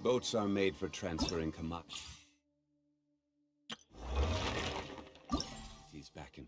Boats are made for transferring Kinich. He's back in.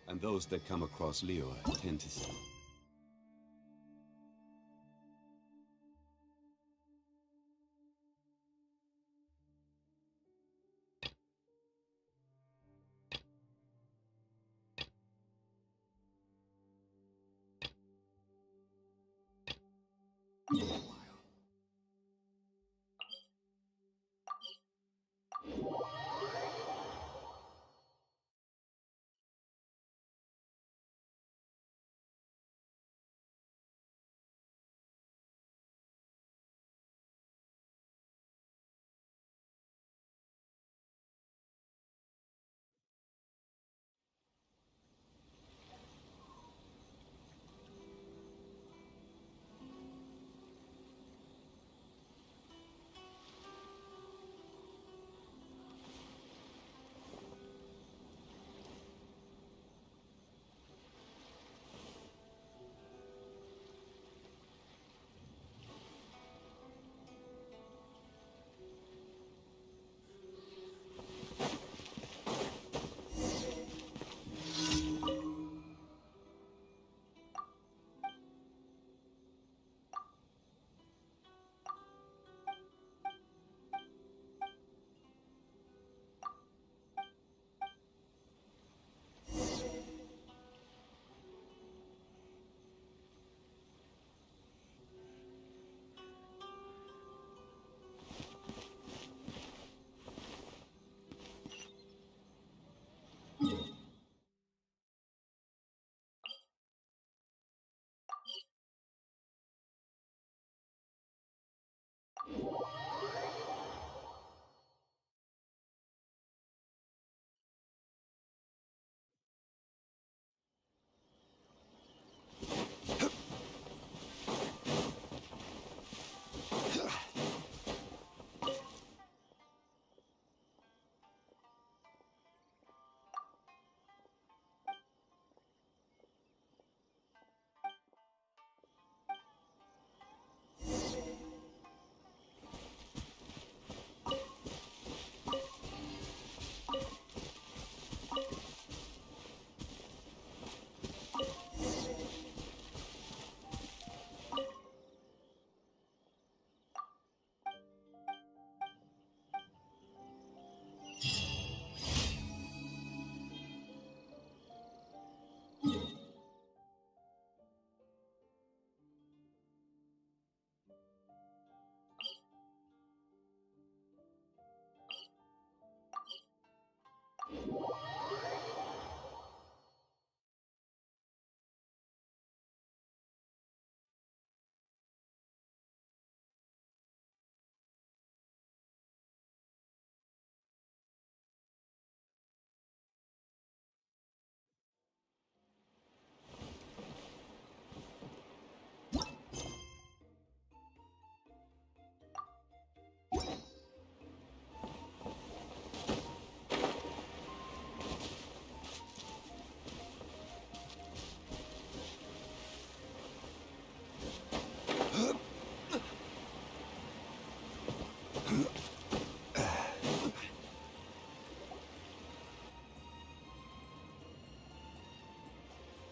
And those that come across Leo tend to stay.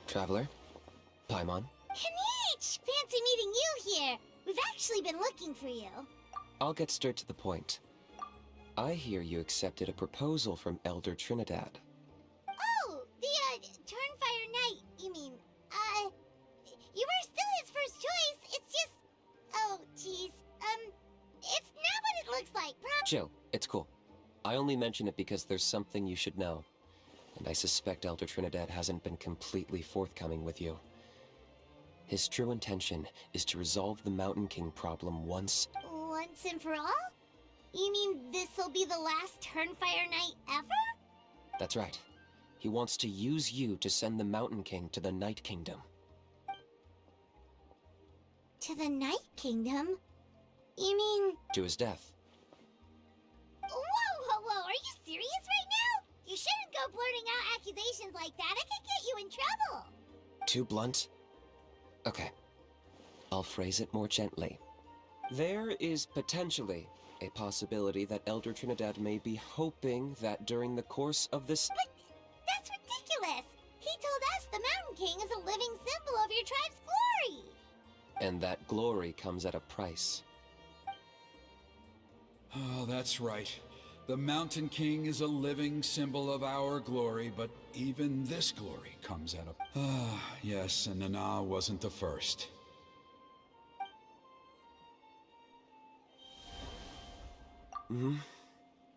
Traveler, Paimon. Kinich! Fancy meeting you here. We've actually been looking for you. I'll get straight to the point. I hear you accepted a proposal from Elder Trinidad. Oh, the, Turnfire Knight, you mean. You were still his first choice. It's just... Oh, jeez. It's not what it looks like, Chill, it's cool. I only mention it because there's something you should know. And I suspect Elder Trinidad hasn't been completely forthcoming with you. His true intention is to resolve the Mountain King problem once and for all? You mean this'll be the last Turnfire Knight ever? That's right. He wants to use you to send the Mountain King to the Night Kingdom. To the Night Kingdom? You mean... To his death. Whoa! Are you serious right now? You shouldn't go blurting out accusations like that. It could get you in trouble. Too blunt? Okay. I'll phrase it more gently. There is potentially a possibility that Elder Trinidad may be hoping that during the course of this... But that's ridiculous! He told us the Mountain King is a living symbol of your tribe's glory! And that glory comes at a price. Oh, that's right. The Mountain King is a living symbol of our glory, but even this glory comes at a... Ah, yes, and Nana wasn't the first.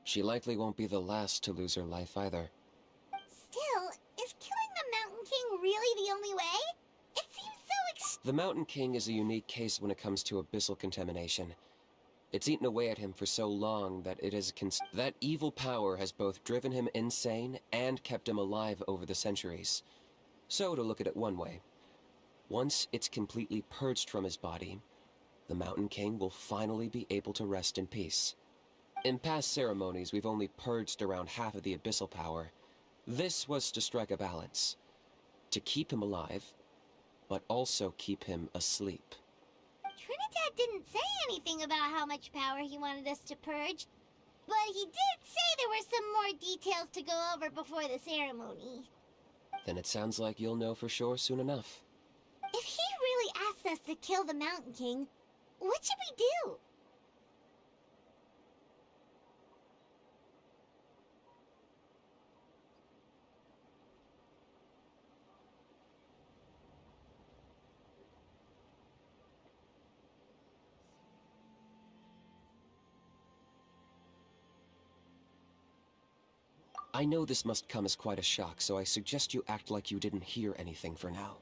She likely won't be the last to lose her life either. Still, is killing the Mountain King really the only way? It seems so The Mountain King is a unique case when it comes to abyssal contamination. It's eaten away at him for so long that that evil power has both driven him insane and kept him alive over the centuries. So, to look at it one way, once it's completely purged from his body, the Mountain King will finally be able to rest in peace. In past ceremonies, we've only purged around half of the abyssal power. This was to strike a balance, to keep him alive, but also keep him asleep. Trinidad didn't say anything about how much power he wanted us to purge, but he did say there were some more details to go over before the ceremony. Then it sounds like you'll know for sure soon enough. If he really asks us to kill the Mountain King, what should we do? I know this must come as quite a shock, so I suggest you act like you didn't hear anything for now.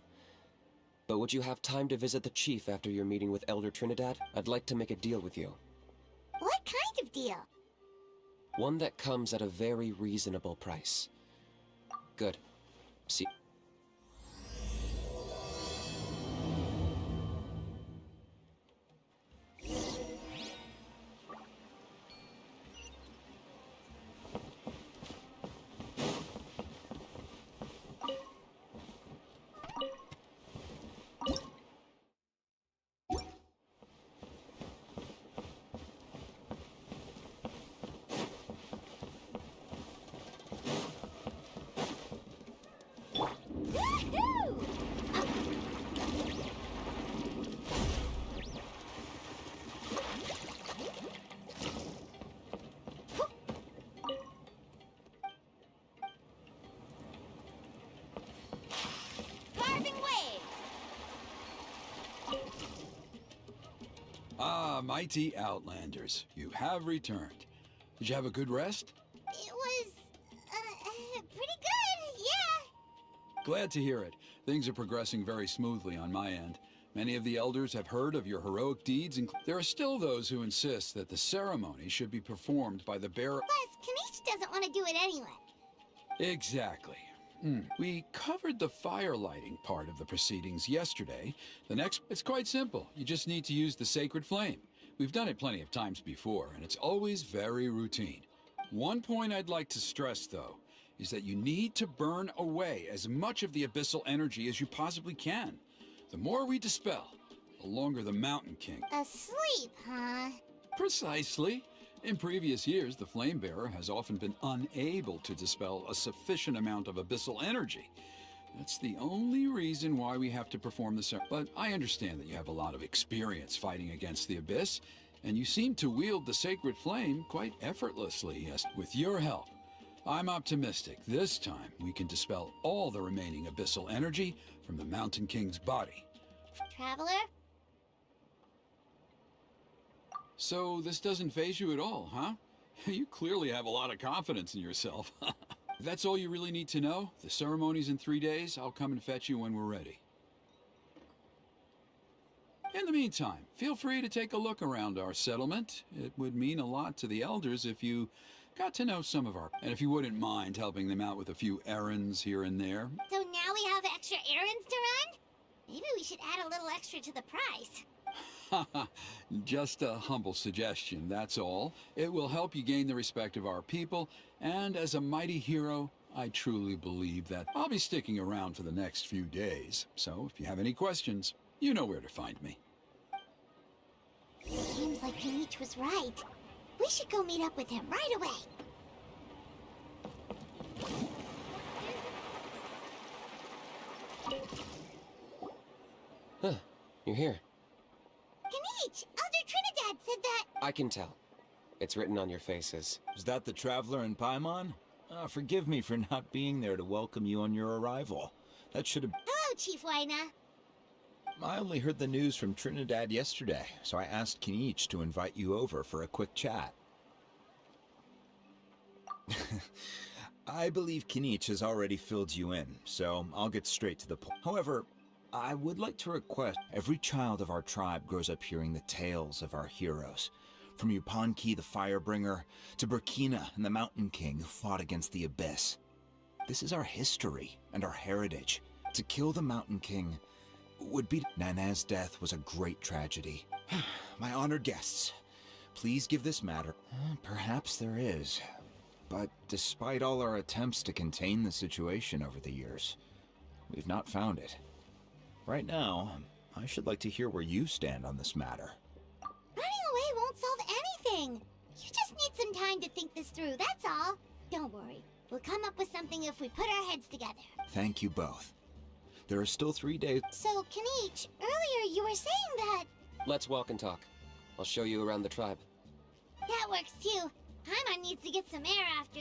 But would you have time to visit the chief after your meeting with Elder Trinidad? I'd like to make a deal with you. What kind of deal? One that comes at a very reasonable price. Good. See... Ah, mighty Outlanders, you have returned. Did you have a good rest? It was, pretty good, yeah. Glad to hear it. Things are progressing very smoothly on my end. Many of the elders have heard of your heroic deeds, and there are still those who insist that the ceremony should be performed by the bearer. Plus, Kinich doesn't want to do it anyway. Exactly. We covered the fire lighting part of the proceedings yesterday. It's quite simple. You just need to use the sacred flame. We've done it plenty of times before, and it's always very routine. One point I'd like to stress, though, is that you need to burn away as much of the abyssal energy as you possibly can. The more we dispel, the longer the Mountain King... Asleep, huh? Precisely. In previous years, the Flame Bearer has often been unable to dispel a sufficient amount of abyssal energy. That's the only reason why we have to perform the ceremony. But I understand that you have a lot of experience fighting against the Abyss, and you seem to wield the sacred flame quite effortlessly. Yes, with your help, I'm optimistic this time we can dispel all the remaining abyssal energy from the Mountain King's body. Traveler? So this doesn't faze you at all, huh? You clearly have a lot of confidence in yourself. If that's all you really need to know, the ceremony's in 3 days. I'll come and fetch you when we're ready. In the meantime, feel free to take a look around our settlement. It would mean a lot to the elders if you got to know some of our... And if you wouldn't mind helping them out with a few errands here and there. So now we have extra errands to run? Maybe we should add a little extra to the price. Haha, just a humble suggestion, that's all. It will help you gain the respect of our people, and as a mighty hero, I truly believe that I'll be sticking around for the next few days. So if you have any questions, you know where to find me. Seems like Kinich was right. We should go meet up with him right away. Huh, you're here. Kinich, Elder Trinidad said that... I can tell. It's written on your faces. Is that the Traveler in Paimon? Forgive me for not being there to welcome you on your arrival. That should have... Hello, Chief Wyna. I only heard the news from Trinidad yesterday, so I asked Kinich to invite you over for a quick chat. I believe Kinich has already filled you in, so I'll get straight to the point. However, I would like to request every child of our tribe grows up hearing the tales of our heroes. From Yupanqui the Firebringer, to Burkina and the Mountain King who fought against the Abyss. This is our history and our heritage. To kill the Mountain King would be... Nana's death was a great tragedy. My honored guests, please give this matter... Perhaps there is. But despite all our attempts to contain the situation over the years, we've not found it. Right now, I should like to hear where you stand on this matter. Running away won't solve anything. You just need some time to think this through, that's all. Don't worry. We'll come up with something if we put our heads together. Thank you both. There are still 3 days... So, Kinich, earlier you were saying that... Let's walk and talk. I'll show you around the tribe. That works too. Paimon needs to get some air after...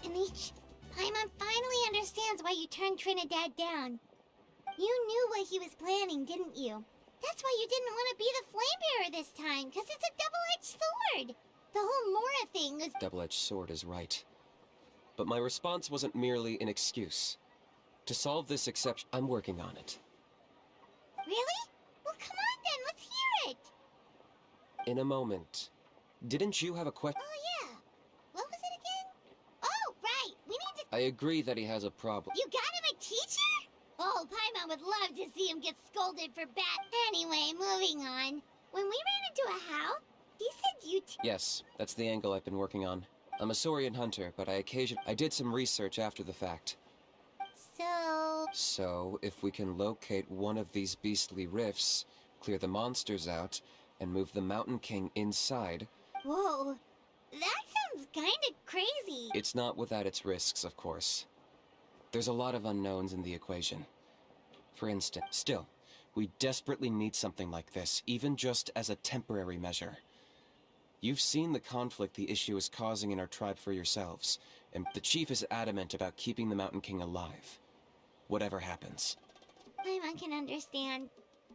Kinich, Paimon finally understands why you turned Trinidad down. You knew what he was planning, didn't you? That's why you didn't want to be the Flame Bearer this time, because it's a double-edged sword. The whole Mora thing was... Double-edged sword is right. But my response wasn't merely an excuse. To solve this exception, I'm working on it. Really? Well, come on then, let's hear it. In a moment. Didn't you have a question? Oh, yeah. What was it again? Oh, right. We need to... I agree that he has a problem. You got him a teacher? Oh, Paimon would love to see him get scolded for Anyway, moving on. When we ran into a house, he said you Yes, that's the angle I've been working on. I'm a Saurian hunter, but I did some research after the fact. So, if we can locate one of these beastly rifts, clear the monsters out, and move the Mountain King inside... Whoa, that sounds kinda crazy. It's not without its risks, of course. There's a lot of unknowns in the equation. For instance, still, we desperately need something like this, even just as a temporary measure. You've seen the conflict the issue is causing in our tribe for yourselves, and the chief is adamant about keeping the Mountain King alive. Whatever happens. Paimon can understand.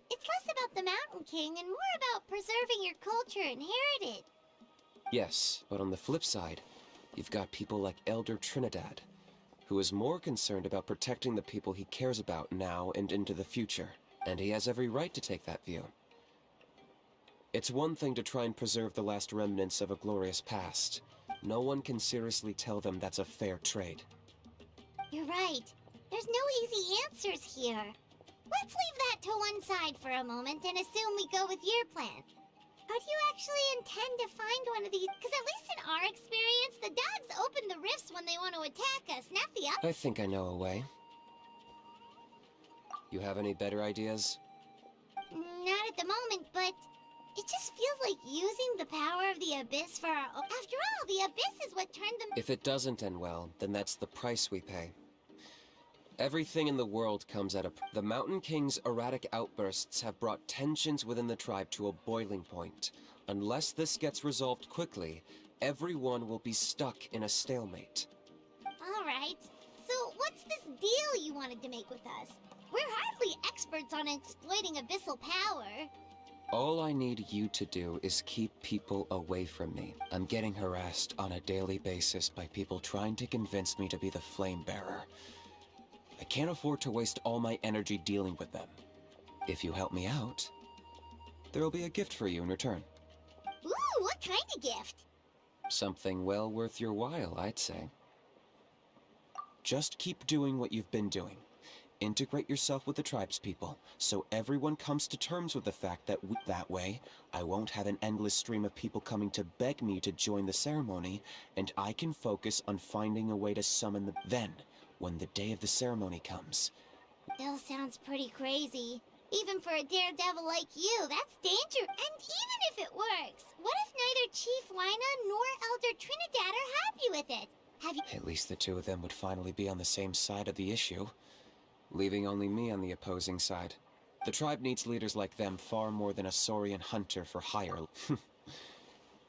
It's less about the Mountain King and more about preserving your culture and heritage. Yes, but on the flip side, you've got people like Elder Trinidad, who is more concerned about protecting the people he cares about now and into the future. And he has every right to take that view. It's one thing to try and preserve the last remnants of a glorious past. No one can seriously tell them that's a fair trade. You're right. There's no easy answers here. Let's leave that to one side for a moment and assume we go with your plan. How do you actually intend to find one of these? Because at least in our experience, the dogs open the rifts when they want to attack us, not the other. I think I know a way. You have any better ideas? Not at the moment, but it just feels like using the power of the Abyss for our own. After all, the Abyss is what turned them... If it doesn't end well, then that's the price we pay. Everything in the world comes at a... The Mountain King's erratic outbursts have brought tensions within the tribe to a boiling point. Unless this gets resolved quickly, everyone will be stuck in a stalemate. All right. So what's this deal you wanted to make with us? We're hardly experts on exploiting abyssal power. All I need you to do is keep people away from me. I'm getting harassed on a daily basis by people trying to convince me to be the flame bearer. I can't afford to waste all my energy dealing with them. If you help me out, there'll be a gift for you in return. Ooh, what kind of gift? Something well worth your while, I'd say. Just keep doing what you've been doing. Integrate yourself with the tribespeople, so everyone comes to terms with the fact that that way, I won't have an endless stream of people coming to beg me to join the ceremony, and I can focus on finding a way to summon the... Then, when the day of the ceremony comes... Still sounds pretty crazy. Even for a daredevil like you, that's danger. And even if it works, what if neither Chief Wyna nor Elder Trinidad are happy with it? Have you... At least the two of them would finally be on the same side of the issue, leaving only me on the opposing side. The tribe needs leaders like them far more than a Saurian hunter for hire.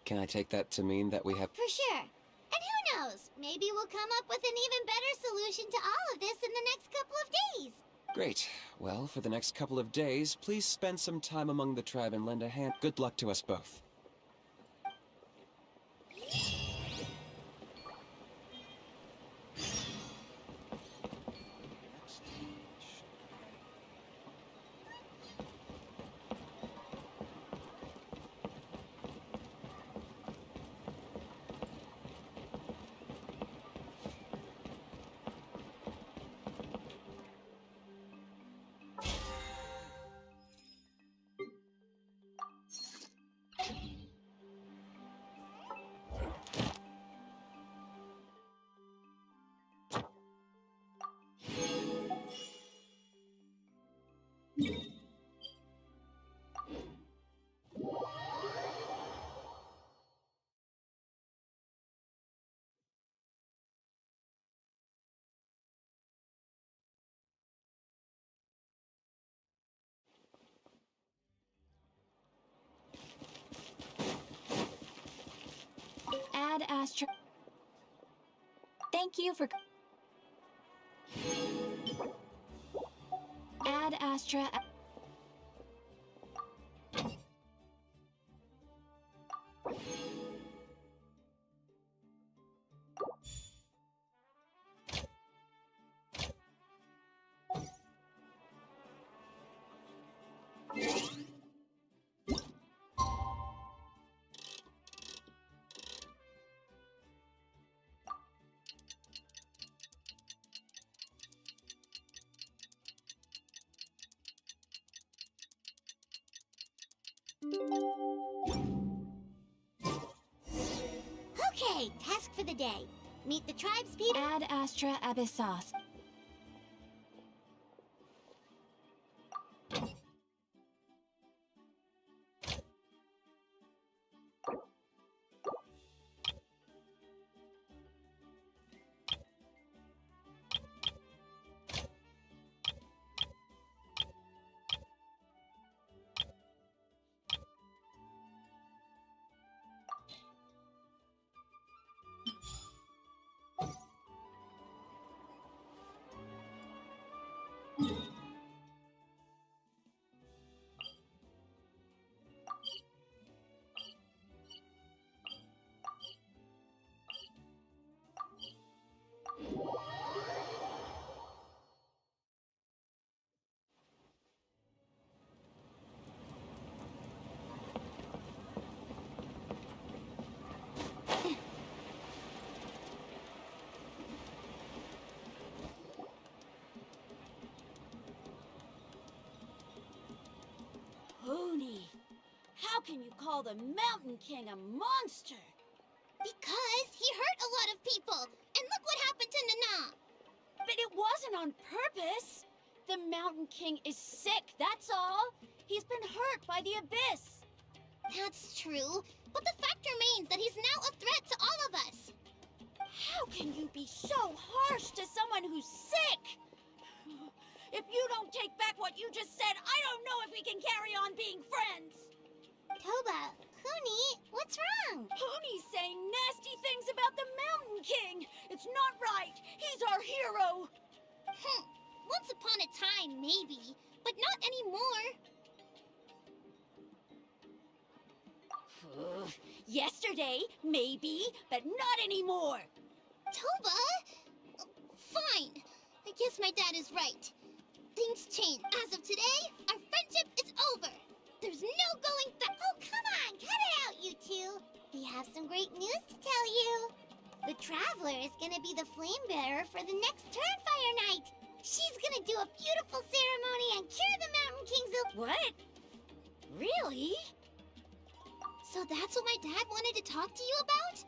Can I take that to mean that we have... For sure. And who knows? Maybe we'll come up with an even better solution to all of this in the next couple of days. Great. Well, for the next couple of days, please spend some time among the tribe and lend a hand. Good luck to us both. Add Astra. Thank you for... Add Astra. Okay, task for the day. Meet the tribespeople. Add Astra Abyssos. Pony, how can you call the Mountain King a monster? Because he hurt a lot of people. And look what happened to Nana. But it wasn't on purpose. The Mountain King is sick, that's all. He's been hurt by the Abyss. That's true. But the fact remains that he's now a threat to all of us. How can you be so harsh to someone who's sick? If you don't take back what you just said, I don't know if we can carry on being friends. Toba, Kuni, what's wrong? Pony's saying nasty things about the Mountain King. It's not right. He's our hero. Once upon a time, maybe. But not anymore. Yesterday, maybe, but not anymore. Toba? Fine. I guess my dad is right. Things change. As of today, our friendship is over. There's no going back. Oh, come on. Cut it out, you two. We have some great news to tell you. The Traveler is gonna be the flame bearer for the next Turnfire Night. She's gonna do a beautiful ceremony and cure the Mountain Kings of... What? Really? So that's what my dad wanted to talk to you about?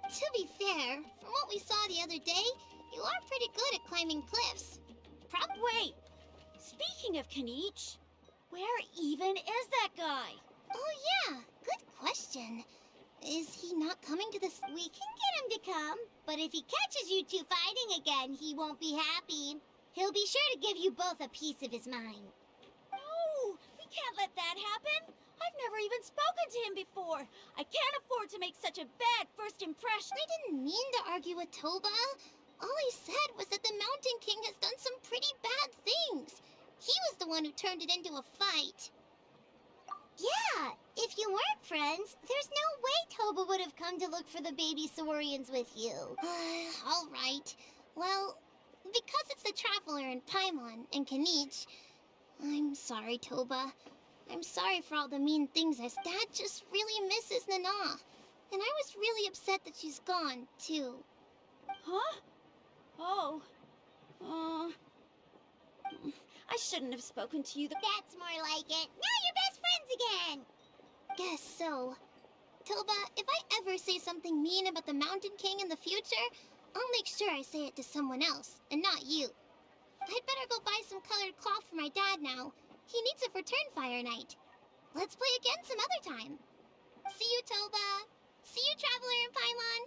To be fair, from what we saw the other day, you are pretty good at climbing cliffs. Wait. Speaking of Kinich, where even is that guy? Oh yeah, good question. Is he not coming to this? We can get him to come, but if he catches you two fighting again, he won't be happy. He'll be sure to give you both a piece of his mind. No, we can't let that happen. I've never even spoken to him before. I can't afford to make such a bad first impression. I didn't mean to argue with Toba. All I said was that the Mountain King has done some pretty bad things. He was the one who turned it into a fight. Yeah, if you weren't friends, there's no way Toba would have come to look for the baby Saurians with you. All right. Well, because it's the Traveler and Paimon and Kinich, I'm sorry, Toba. I'm sorry for all the mean things as Dad just really misses Nana. And I was really upset that she's gone, too. Huh? Oh. I shouldn't have spoken to you. That's more like it. Now you're best friends again. Guess so. Toba, if I ever say something mean about the Mountain King in the future, I'll make sure I say it to someone else, and not you. I'd better go buy some colored cloth for my dad now. He needs it for Turnfire Night. Let's play again some other time. See you, Toba. See you, Traveler and Paimon.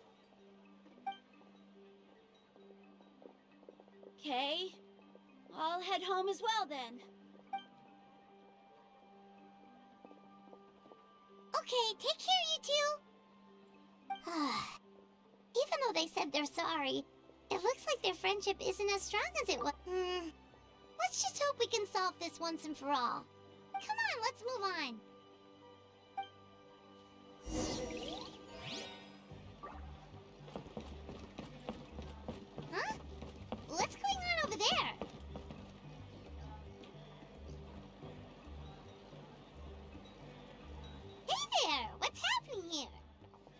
Okay. I'll head home as well then. Okay, take care, you two. Even though they said they're sorry, it looks like their friendship isn't as strong as it was. Let's just hope we can solve this once and for all. Come on, let's move on. Huh? What's going on over there? Hey there! What's happening here?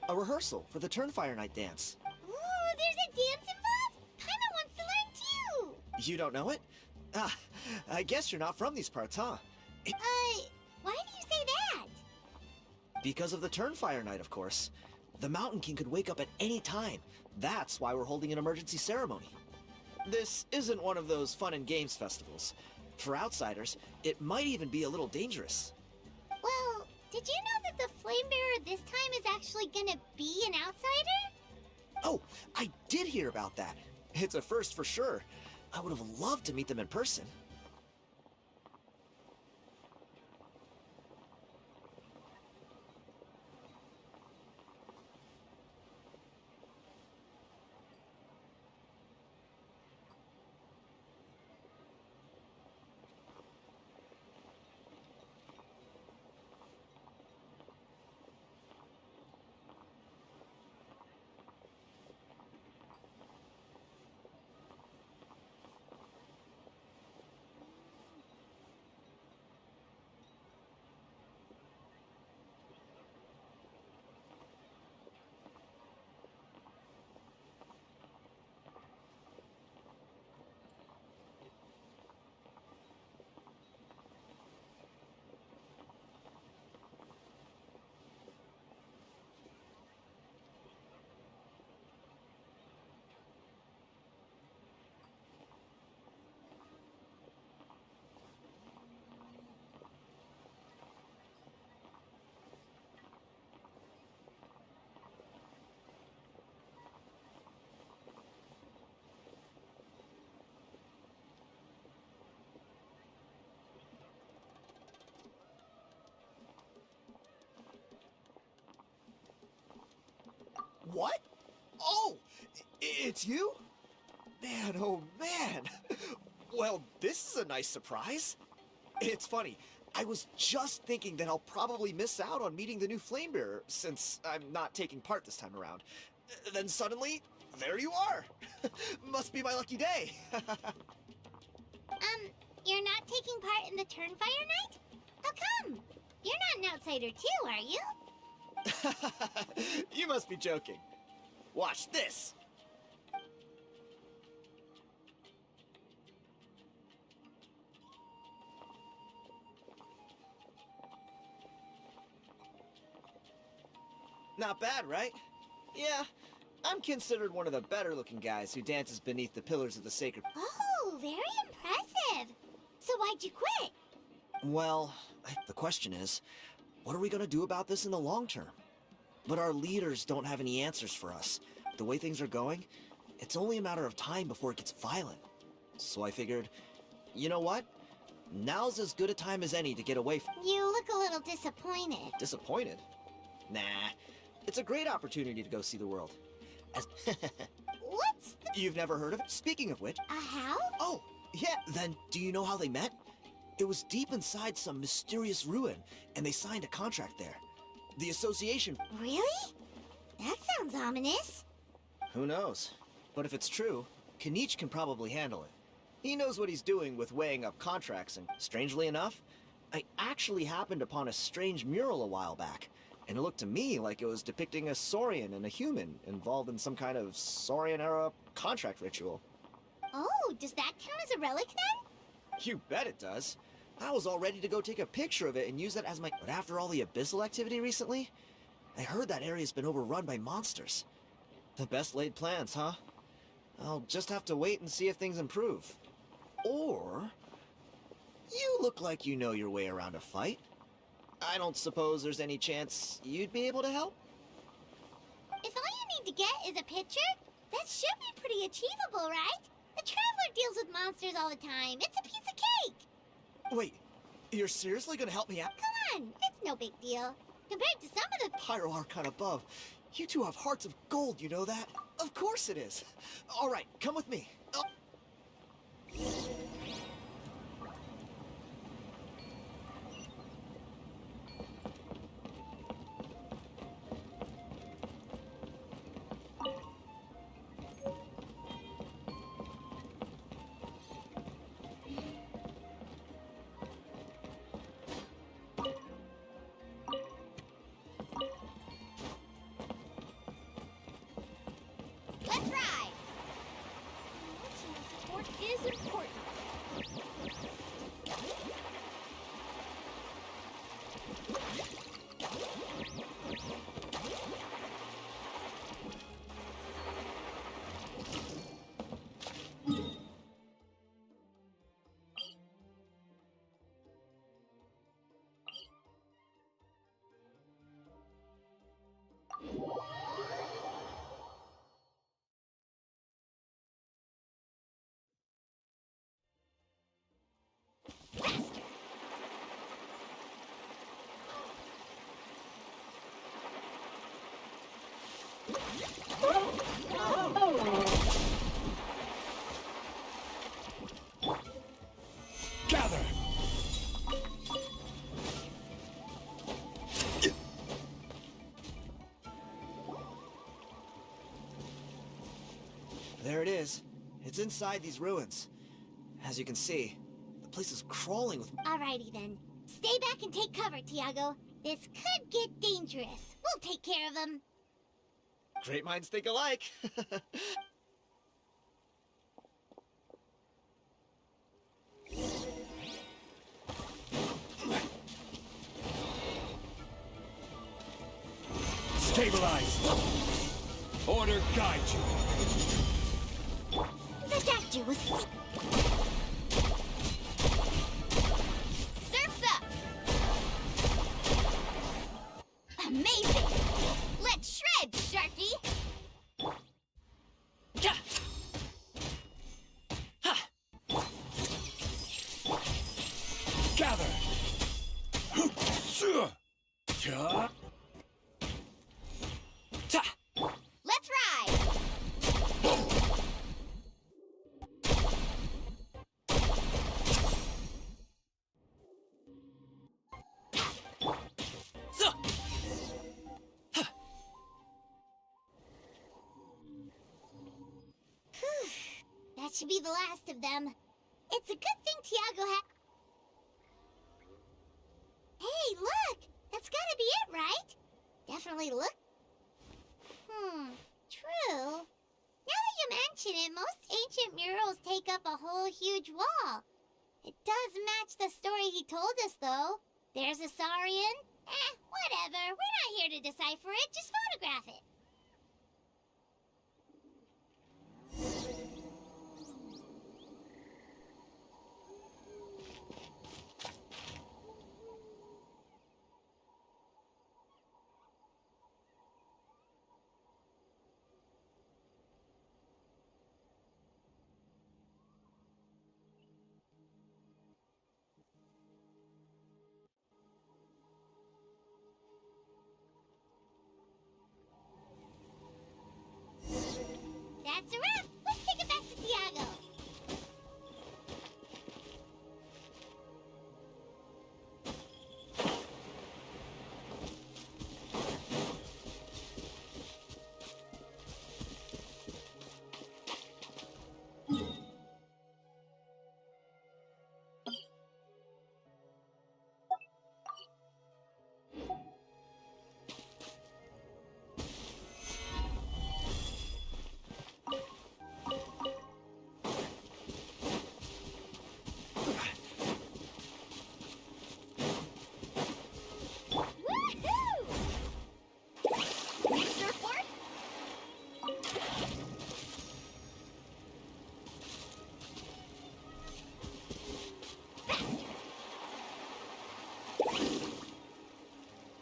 A rehearsal for the Turnfire Night dance. Ooh, there's a dance involved? Paimon wants to learn too! You don't know it? Ah, I guess you're not from these parts, huh? Why do you say that? Because of the Turnfire Night, of course. The Mountain King could wake up at any time. That's why we're holding an emergency ceremony. This isn't one of those fun and games festivals. For outsiders, it might even be a little dangerous. Well, did you know that the Flame Bearer this time is actually gonna be an outsider? Oh, I did hear about that. It's a first for sure. I would have loved to meet them in person. What? Oh, it's you? Man, oh man. Well, this is a nice surprise. It's funny. I was just thinking that I'll probably miss out on meeting the new Flamebearer, since I'm not taking part this time around. Then suddenly, there you are! Must be my lucky day! You're not taking part in the Turnfire Night? How come? You're not an outsider too, are you? You must be joking. Watch this! Not bad, right? Yeah, I'm considered one of the better-looking guys who dances beneath the pillars of the sacred... Oh, very impressive. So why'd you quit? Well, the question is, what are we gonna do about this in the long term? But our leaders don't have any answers for us. The way things are going, it's only a matter of time before it gets violent. So I figured, you know what? Now's as good a time as any to get away from... You look a little disappointed. Disappointed? Nah, it's a great opportunity to go see the world. As What's the... You've never heard of it? Speaking of which... how? Oh, yeah, then do you know how they met? It was deep inside some mysterious ruin, and they signed a contract there. The association... Really? That sounds ominous. Who knows? But if it's true, Kinich can probably handle it. He knows what he's doing with weighing up contracts, and strangely enough, I actually happened upon a strange mural a while back, and it looked to me like it was depicting a Saurian and a human involved in some kind of Saurian-era contract ritual. Oh, does that count as a relic then? You bet it does. I was all ready to go take a picture of it and use that as my... But after all the abyssal activity recently, I heard that area's been overrun by monsters. The best laid plans, huh? I'll just have to wait and see if things improve. Or... You look like you know your way around a fight. I don't suppose there's any chance you'd be able to help? If all you need to get is a picture, that should be pretty achievable, right? The Traveler deals with monsters all the time. It's a piece of cake. Wait, you're seriously gonna help me out? Come on, it's no big deal. Compared to some of the... Pyro Archon above. You two have hearts of gold, you know that? Of course it is. All right, come with me. Oh. Let's ride! Emotional support is important. Gather! There it is. It's inside these ruins. As you can see, the place is crawling with... Alrighty then. Stay back and take cover, Tiago. This could get dangerous. We'll take care of them. Great minds think alike. Stabilize! Order guide you! The statue was... Surf's up! Amazing! Let's shred, Sharky! Gather! Let's ride! This should be the last of them. It's a good thing Tiago had... Hey, look! That's gotta be it, right? Definitely look... True. Now that you mention it, most ancient murals take up a whole huge wall. It does match the story he told us, though. There's a Saurian. Whatever. We're not here to decipher it. Just photograph it. That's a wrap. Let's take it back to Tiago.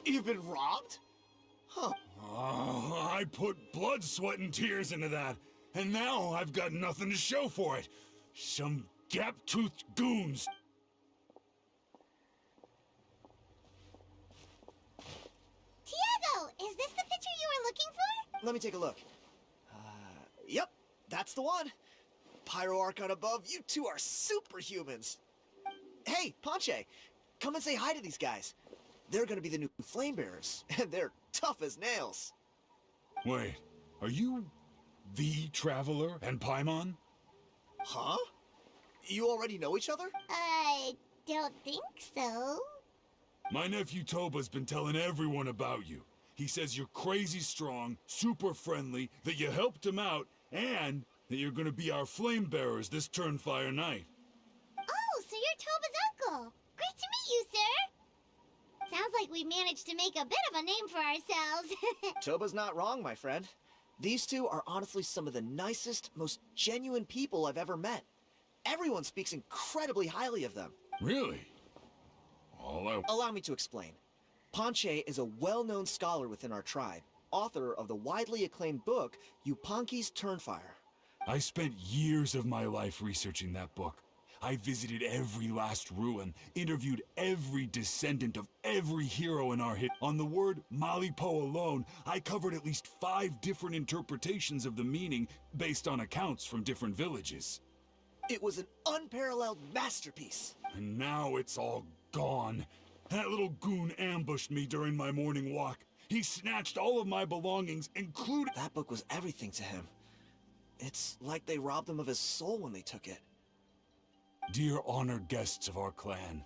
You've been robbed? Huh. Oh, I put blood, sweat, and tears into that, and now I've got nothing to show for it. Some gap-toothed goons. Tiago, is this the picture you were looking for? Let me take a look. Yep, that's the one. Pyro Archon above, you two are superhumans. Hey, Ponche, come and say hi to these guys. They're gonna be the new flame bearers, and they're tough as nails. Wait, are you the Traveler and Paimon? Huh? You already know each other? I don't think so. My nephew Toba's been telling everyone about you. He says you're crazy strong, super friendly, that you helped him out, and that you're gonna be our flame bearers this Turnfire night. Oh, so you're Toba's uncle. Great to meet you, sir. Sounds like we managed to make a bit of a name for ourselves. Toba's not wrong, my friend. These two are honestly some of the nicest, most genuine people I've ever met. Everyone speaks incredibly highly of them. Really? Allow me to explain. Ponche is a well-known scholar within our tribe, author of the widely acclaimed book, Yupanqui's Turnfire. I spent years of my life researching that book. I visited every last ruin, interviewed every descendant of every hero in our hit. On the word Malipo alone, I covered at least 5 different interpretations of the meaning based on accounts from different villages. It was an unparalleled masterpiece. And now it's all gone. That little goon ambushed me during my morning walk. He snatched all of my belongings, including... That book was everything to him. It's like they robbed him of his soul when they took it. Dear honored guests of our clan,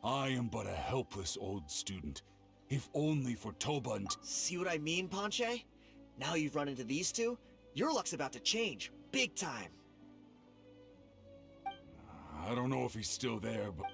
I am but a helpless old student. If only for Toba and... See what I mean, Ponche? Now you've run into these two, your luck's about to change, big time. I don't know if he's still there, but...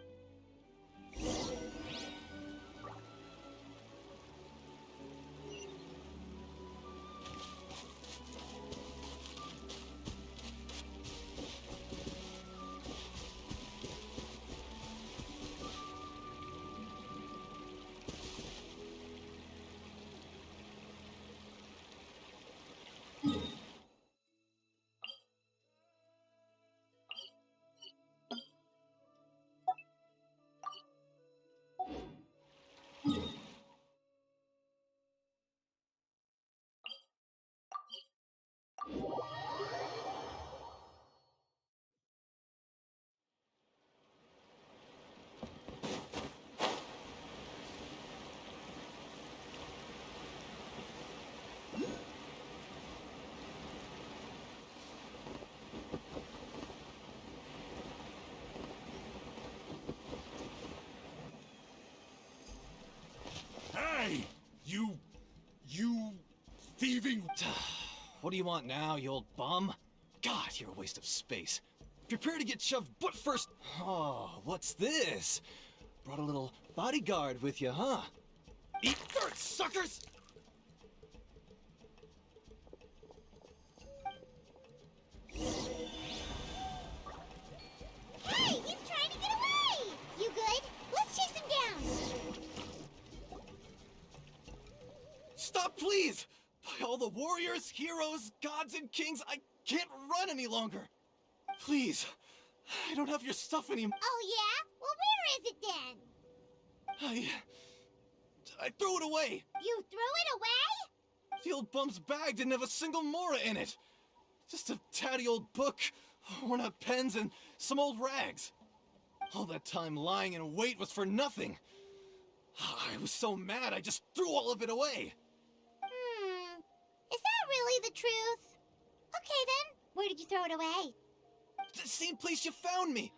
What do you want now, you old bum? God, you're a waste of space. Prepare to get shoved butt first. Oh, what's this? Brought a little bodyguard with you, huh? Eat dirt, suckers! Hey, he's trying to get away! You good? Let's chase him down! Stop, please! By all the warriors, heroes, gods, and kings, I can't run any longer. Please, I don't have your stuff anymore. Oh, yeah? Well, where is it then? I threw it away. You threw it away? The old bum's bag didn't have a single mora in it. Just a tatty old book, worn out pens, and some old rags. All that time lying in wait was for nothing. I was so mad, I just threw all of it away. Is that really the truth? Okay then, where did you throw it away? The same place you found me.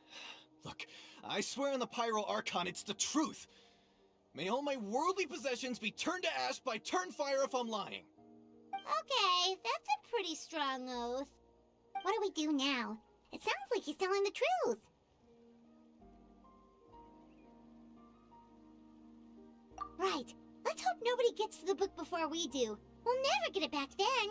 Look, I swear on the Pyro Archon, it's the truth. May all my worldly possessions be turned to ash by Turnfire if I'm lying. Okay, that's a pretty strong oath. What do we do now? It sounds like he's telling the truth. Right. Let's hope nobody gets to the book before we do. We'll never get it back then.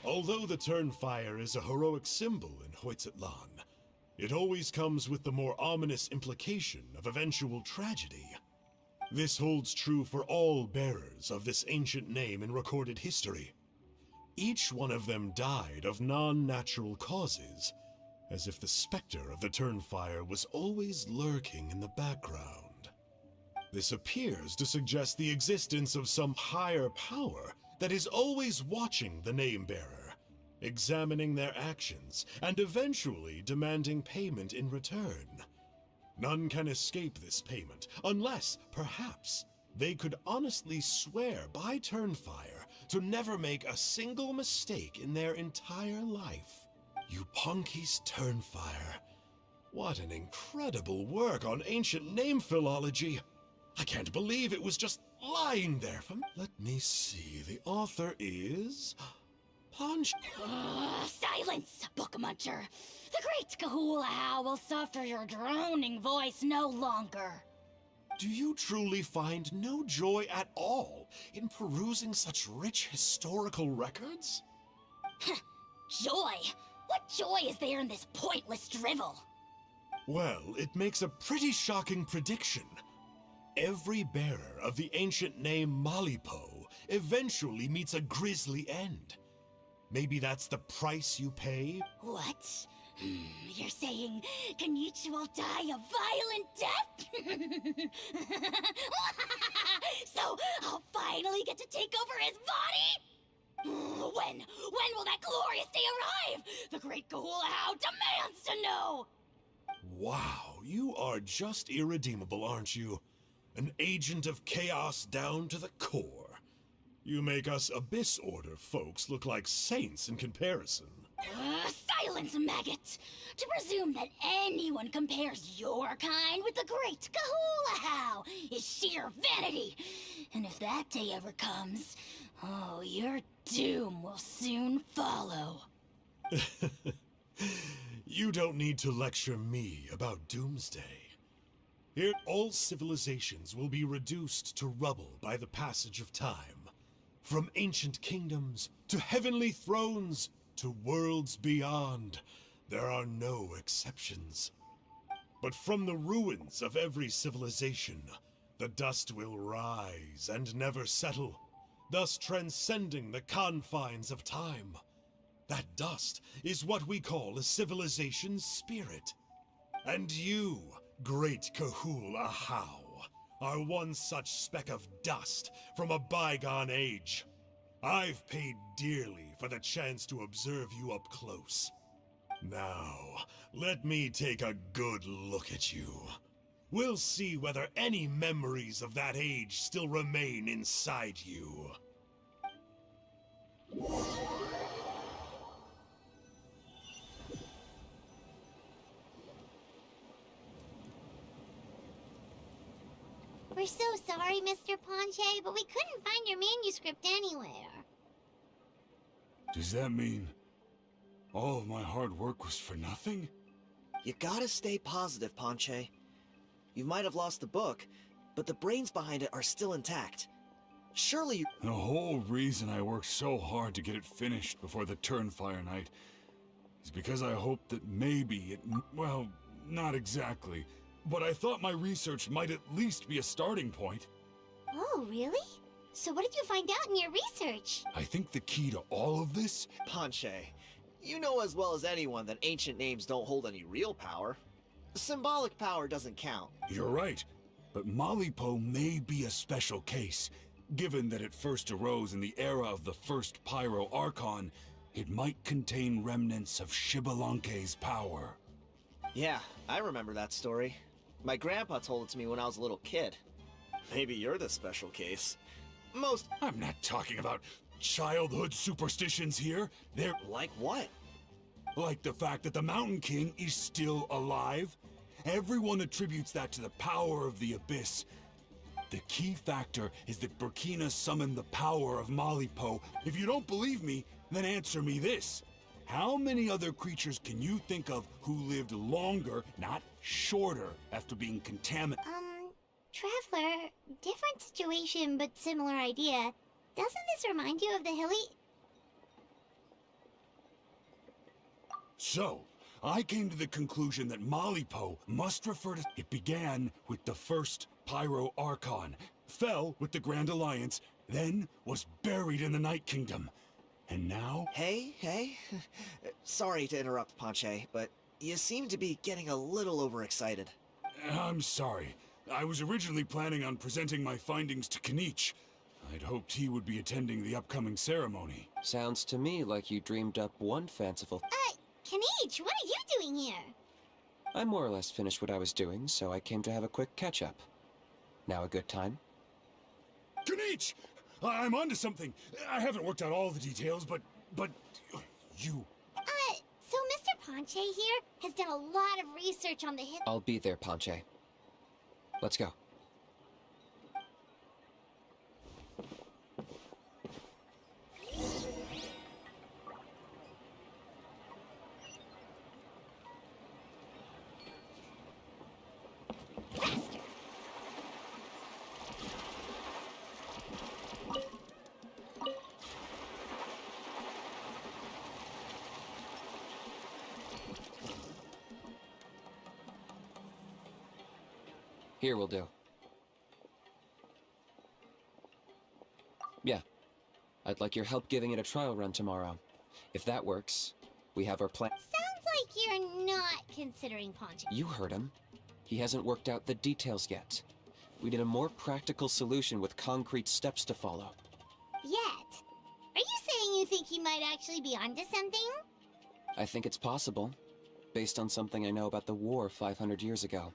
Although the Turnfire is a heroic symbol in Hoytzatlan, it always comes with the more ominous implication of eventual tragedy. This holds true for all bearers of this ancient name in recorded history. Each one of them died of non-natural causes, as if the specter of the Turnfire was always lurking in the background. This appears to suggest the existence of some higher power that is always watching the name-bearer, examining their actions, and eventually demanding payment in return. None can escape this payment, unless, perhaps, they could honestly swear by Turnfire to never make a single mistake in their entire life. Yuponki's Turnfire. What an incredible work on ancient name philology. I can't believe it was just lying there for me. Let me see, the author is... Punch. Silence, book muncher. The great Kahula will suffer your droning voice no longer. Do you truly find no joy at all in perusing such rich historical records? Joy? What joy is there in this pointless drivel? Well, it makes a pretty shocking prediction. Every bearer of the ancient name Malipo eventually meets a grisly end. Maybe that's the price you pay? What? You're saying Kinich will die a violent death? So I'll finally get to take over his body? When will that glorious day arrive? The great Kahula demands to know! Wow, you are just irredeemable, aren't you? An agent of chaos down to the core. You make us Abyss Order folks look like saints in comparison. Silence, maggot! To presume that anyone compares your kind with the great Kahula is sheer vanity. And if that day ever comes, oh, your doom will soon follow. You don't need to lecture me about Doomsday. Here, all civilizations will be reduced to rubble by the passage of time. From ancient kingdoms, to heavenly thrones, to worlds beyond, there are no exceptions. But from the ruins of every civilization, the dust will rise and never settle, thus transcending the confines of time. That dust is what we call a civilization's spirit. And you, great Kahul Ahau, are one such speck of dust from a bygone age. I've paid dearly for the chance to observe you up close. Now, let me take a good look at you. We'll see whether any memories of that age still remain inside you. We're so sorry, Mr. Ponche, but we couldn't find your manuscript anywhere. Does that mean all of my hard work was for nothing? You gotta stay positive, Ponche. You might have lost the book, but the brains behind it are still intact. Surely you— The whole reason I worked so hard to get it finished before the Turnfire night is because I hoped that maybe it— well, not exactly, but I thought my research might at least be a starting point. Oh, really? So what did you find out in your research? I think the key to all of this— Ponche, you know as well as anyone that ancient names don't hold any real power. Symbolic power doesn't count. You're right, but Malipo may be a special case. Given that it first arose in the era of the first Pyro Archon, it might contain remnants of Xbalanque's power. Yeah, I remember that story. My grandpa told it to me when I was a little kid. Maybe you're the special case. I'm not talking about childhood superstitions here. They're— Like what? like the fact that the Mountain King is still alive. Everyone attributes that to the power of the Abyss. The key factor is that Burkina summoned the power of Malipo. If you don't believe me, then answer me this. How many other creatures can you think of who lived longer, not shorter, after being contaminated? Traveler, different situation but similar idea. Doesn't this remind you of the hilly— So, I came to the conclusion that Malipo must refer to— It began with the first Pyro Archon, fell with the Grand Alliance, then was buried in the Night Kingdom. And now— Hey. Sorry to interrupt, Ponche, but you seem to be getting a little overexcited. I'm sorry. I was originally planning on presenting my findings to Kinich. I'd hoped he would be attending the upcoming ceremony. Sounds to me like you dreamed up one fanciful— Kinich, what are you doing here? I more or less finished what I was doing, so I came to have a quick catch-up. Now a good time? Kinich! I'm onto something. I haven't worked out all the details, but you— So Mr. Ponche here has done a lot of research on the I'll be there, Ponche. Let's go. Here will do. Yeah. I'd like your help giving it a trial run tomorrow. If that works, we have our plan. Sounds like you're not considering Ponche. You heard him. He hasn't worked out the details yet. We need a more practical solution with concrete steps to follow. Yet? Are you saying you think he might actually be onto something? I think it's possible, based on something I know about the war 500 years ago.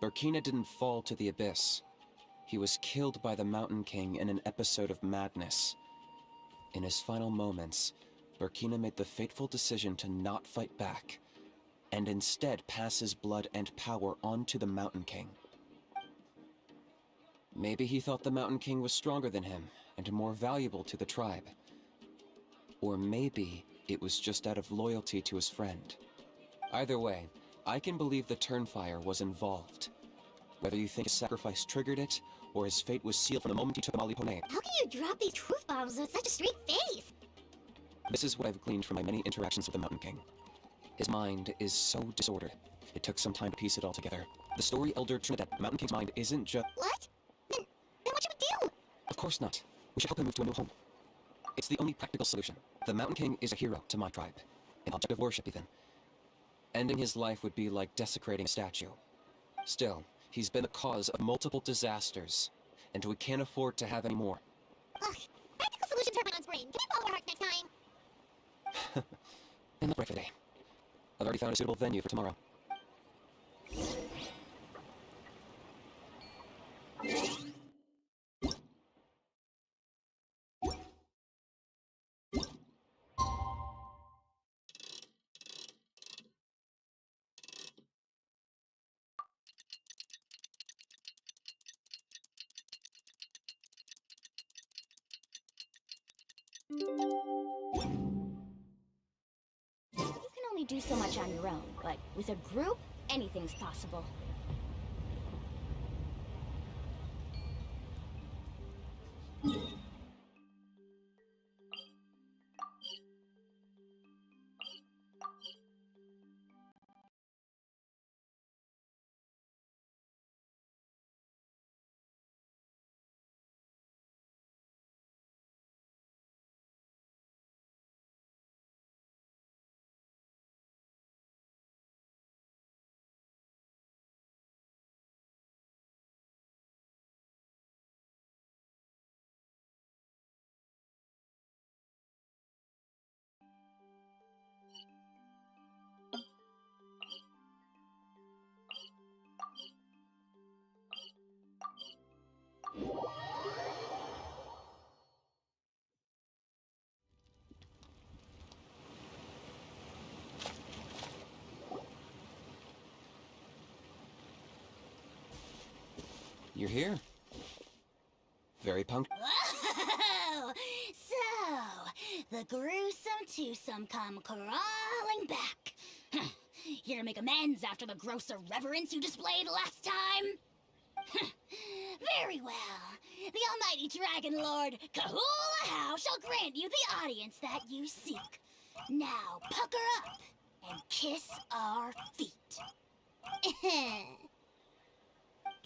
Burkina didn't fall to the Abyss. He was killed by the Mountain King in an episode of madness. In his final moments, Burkina made the fateful decision to not fight back, and instead pass his blood and power on to the Mountain King. Maybe he thought the Mountain King was stronger than him, and more valuable to the tribe. Or maybe it was just out of loyalty to his friend. Either way, I can believe the Turnfire was involved. Whether you think his sacrifice triggered it, or his fate was sealed from the moment he took the Malipo name. How can you drop these truth bombs with such a straight face? This is what I've gleaned from my many interactions with the Mountain King. His mind is so disordered. It took some time to piece it all together. The story Elder Trinidad, the Mountain King's mind isn't just— What? Then what should we do? Of course not. We should help him move to a new home. It's the only practical solution. The Mountain King is a hero to my tribe. An object of worship, even. Ending his life would be like desecrating a statue. Still, he's been the cause of multiple disasters, and we can't afford to have any more. Ugh, practical solutions hurt my aunt's brain. Can you follow our hearts next time? I'm not ready for the day. I've already found a suitable venue for tomorrow. You can only do so much on your own, but with a group, anything's possible. You're here. Very punctual. Whoa! So, the gruesome twosome come crawling back. Here to make amends after the gross irreverence you displayed last time? Very well. The almighty Dragon Lord, Kahula How, shall grant you the audience that you seek. Now, pucker up and kiss our feet.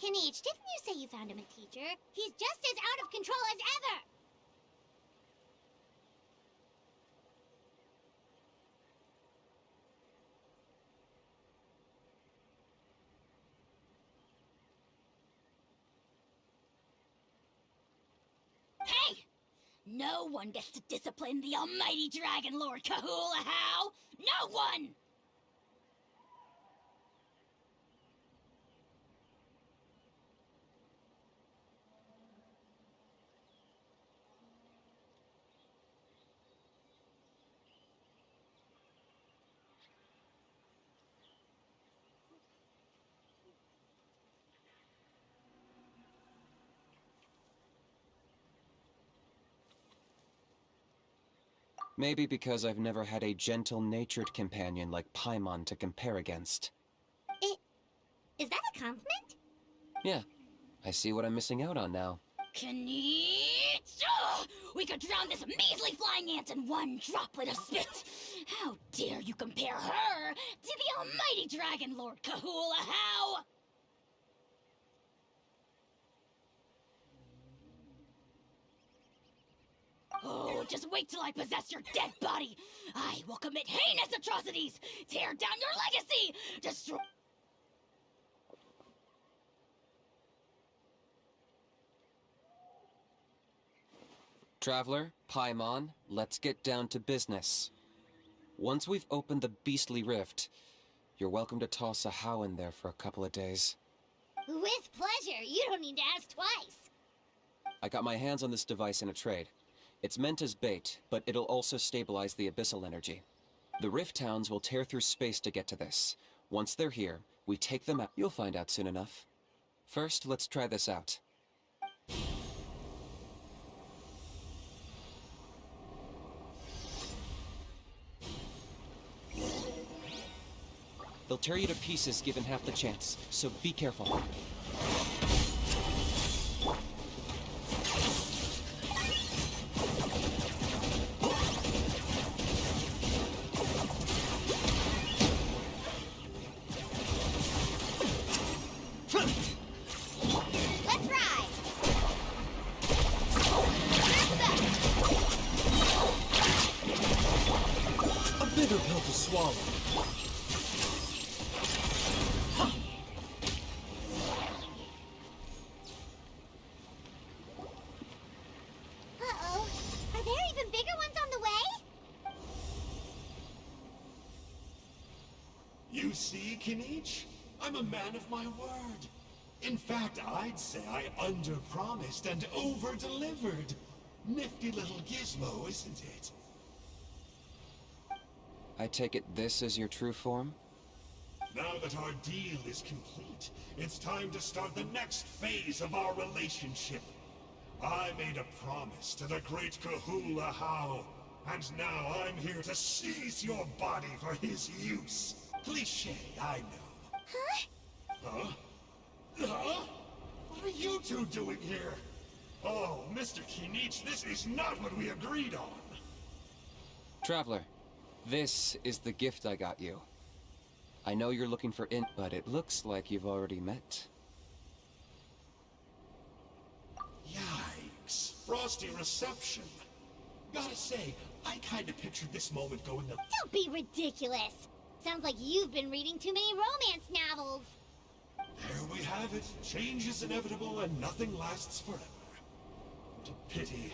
Kinich, didn't you say you found him a teacher? He's just as out of control as ever! Hey! No one gets to discipline the almighty Dragon Lord Kahula How! No one! Maybe because I've never had a gentle-natured companion like Paimon to compare against. Is that a compliment? Yeah, I see what I'm missing out on now. Kinich! We could drown this measly flying ant in one droplet of spit! How dare you compare her to the almighty Dragon Lord Kahula How! Oh, just wait till I possess your dead body! I will commit heinous atrocities! Tear down your legacy! Destroy... Traveler, Paimon, let's get down to business. Once we've opened the beastly rift, you're welcome to toss a How in there for a couple of days. With pleasure. You don't need to ask twice. I got my hands on this device in a trade. It's meant as bait, but it'll also stabilize the abyssal energy. The Rift Towns will tear through space to get to this. Once they're here, we take them out. You'll find out soon enough. First, let's try this out. They'll tear you to pieces given half the chance, so be careful. Let's ride! A bitter pill to swallow. Uh-oh. Are there even bigger ones on the way? You see, Kinich? I'm a man of my word. In fact, I'd say I under-promised and over-delivered. Nifty little gizmo, isn't it? I take it this is your true form? Now that our deal is complete, it's time to start the next phase of our relationship. I made a promise to the great Kahula How, and now I'm here to seize your body for his use. Cliché, I know. Huh? Huh? Huh? What are you two doing here? Oh, Mr. Kinich, this is not what we agreed on. Traveler, this is the gift I got you. I know you're looking for but it looks like you've already met. Yikes. Frosty reception. Gotta say, I kinda pictured this moment going up. Don't be ridiculous. Sounds like you've been reading too many romance novels. There we have it. Change is inevitable and nothing lasts forever. What a pity.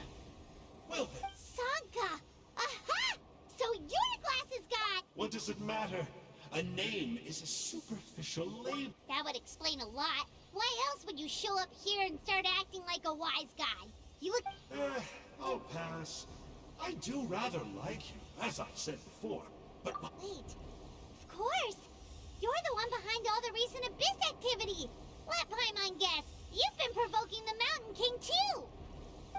Well then, Sanka! Aha! So you're the glasses guy! what does it matter? A name is a superficial label. That would explain a lot. Why else would you show up here and start acting like a wise guy? You look... I'll pass. I do rather like you, as I said before, but... Wait. Of course! You're the one behind all the recent Abyss activity! Let Paimon guess, you've been provoking the Mountain King too!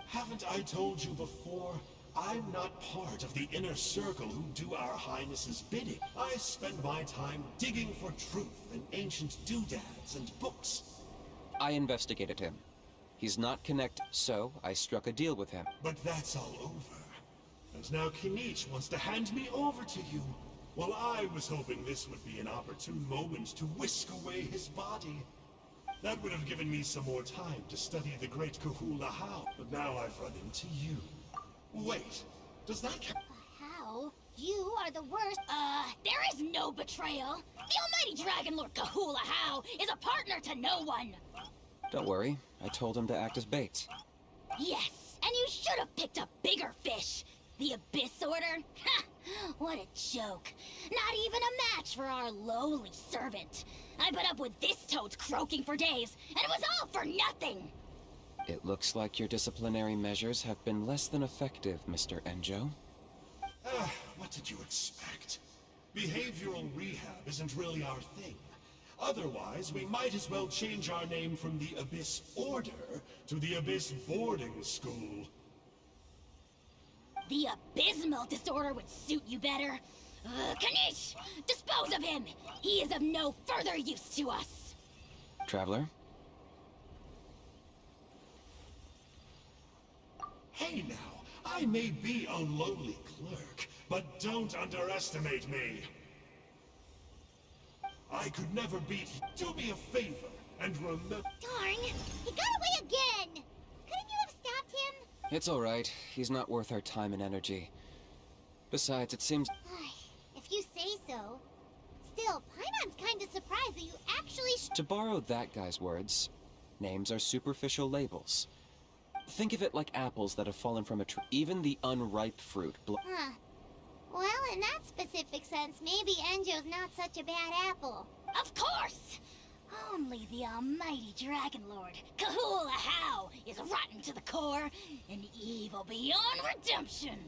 Haven't I told you before? I'm not part of the inner circle who do our Highness's bidding. I spend my time digging for truth in ancient doodads and books. I investigated him. He's not connected, so I struck a deal with him. But that's all over. And now Kinich wants to hand me over to you. Well, I was hoping this would be an opportune moment to whisk away his body. That would have given me some more time to study the great Kahula How, but now I've run into you. Wait, does that count? How? You are the worst. There is no betrayal. The almighty Dragon Lord Kahula How is a partner to no one. Don't worry, I told him to act as bait. Yes, and you should have picked a bigger fish. The Abyss Order? Ha! What a joke. Not even a match for our lowly servant. I put up with this toad croaking for days, and it was all for nothing. It looks like your disciplinary measures have been less than effective, Mr. Enjo. What did you expect? Behavioral rehab isn't really our thing. Otherwise, we might as well change our name from the Abyss Order to the Abyss Boarding School. The abysmal disorder would suit you better. Kinich! Dispose of him! He is of no further use to us! Traveler? Hey now, I may be a lowly clerk, but don't underestimate me. I could never beat you. Do me a favor and remember... Darn! He got away again! Couldn't you have stopped him? It's alright. He's not worth our time and energy. Besides, it seems... If you say so. Still, Paimon's kinda surprised that you actually... To borrow that guy's words, names are superficial labels. Think of it like apples that have fallen from a tree. Even the unripe fruit... Huh. Well, in that specific sense, maybe Enjo's not such a bad apple. Of course! Only the almighty Dragon Lord, Kahula How, is rotten to the core and evil beyond redemption.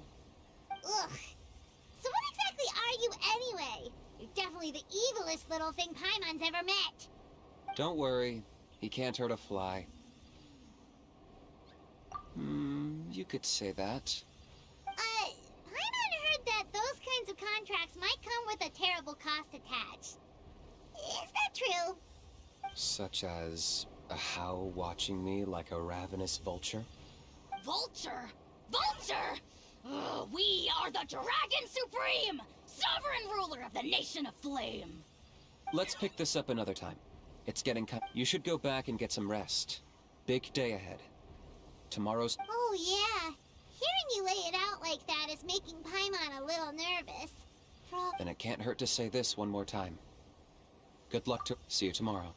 Ugh. So what exactly are you anyway? You're definitely the evilest little thing Paimon's ever met. Don't worry. He can't hurt a fly. You could say that. Paimon heard that those kinds of contracts might come with a terrible cost attached. Is that true? Such as a how watching me like a ravenous vulture? Vulture? Vulture? We are the Dragon Supreme! Sovereign ruler of the Nation of Flame! Let's pick this up another time. It's getting You should go back and get some rest. Big day ahead. Tomorrow's... Oh, yeah. Hearing you lay it out like that is making Paimon a little nervous. Then it can't hurt to say this one more time. Good luck to... See you tomorrow.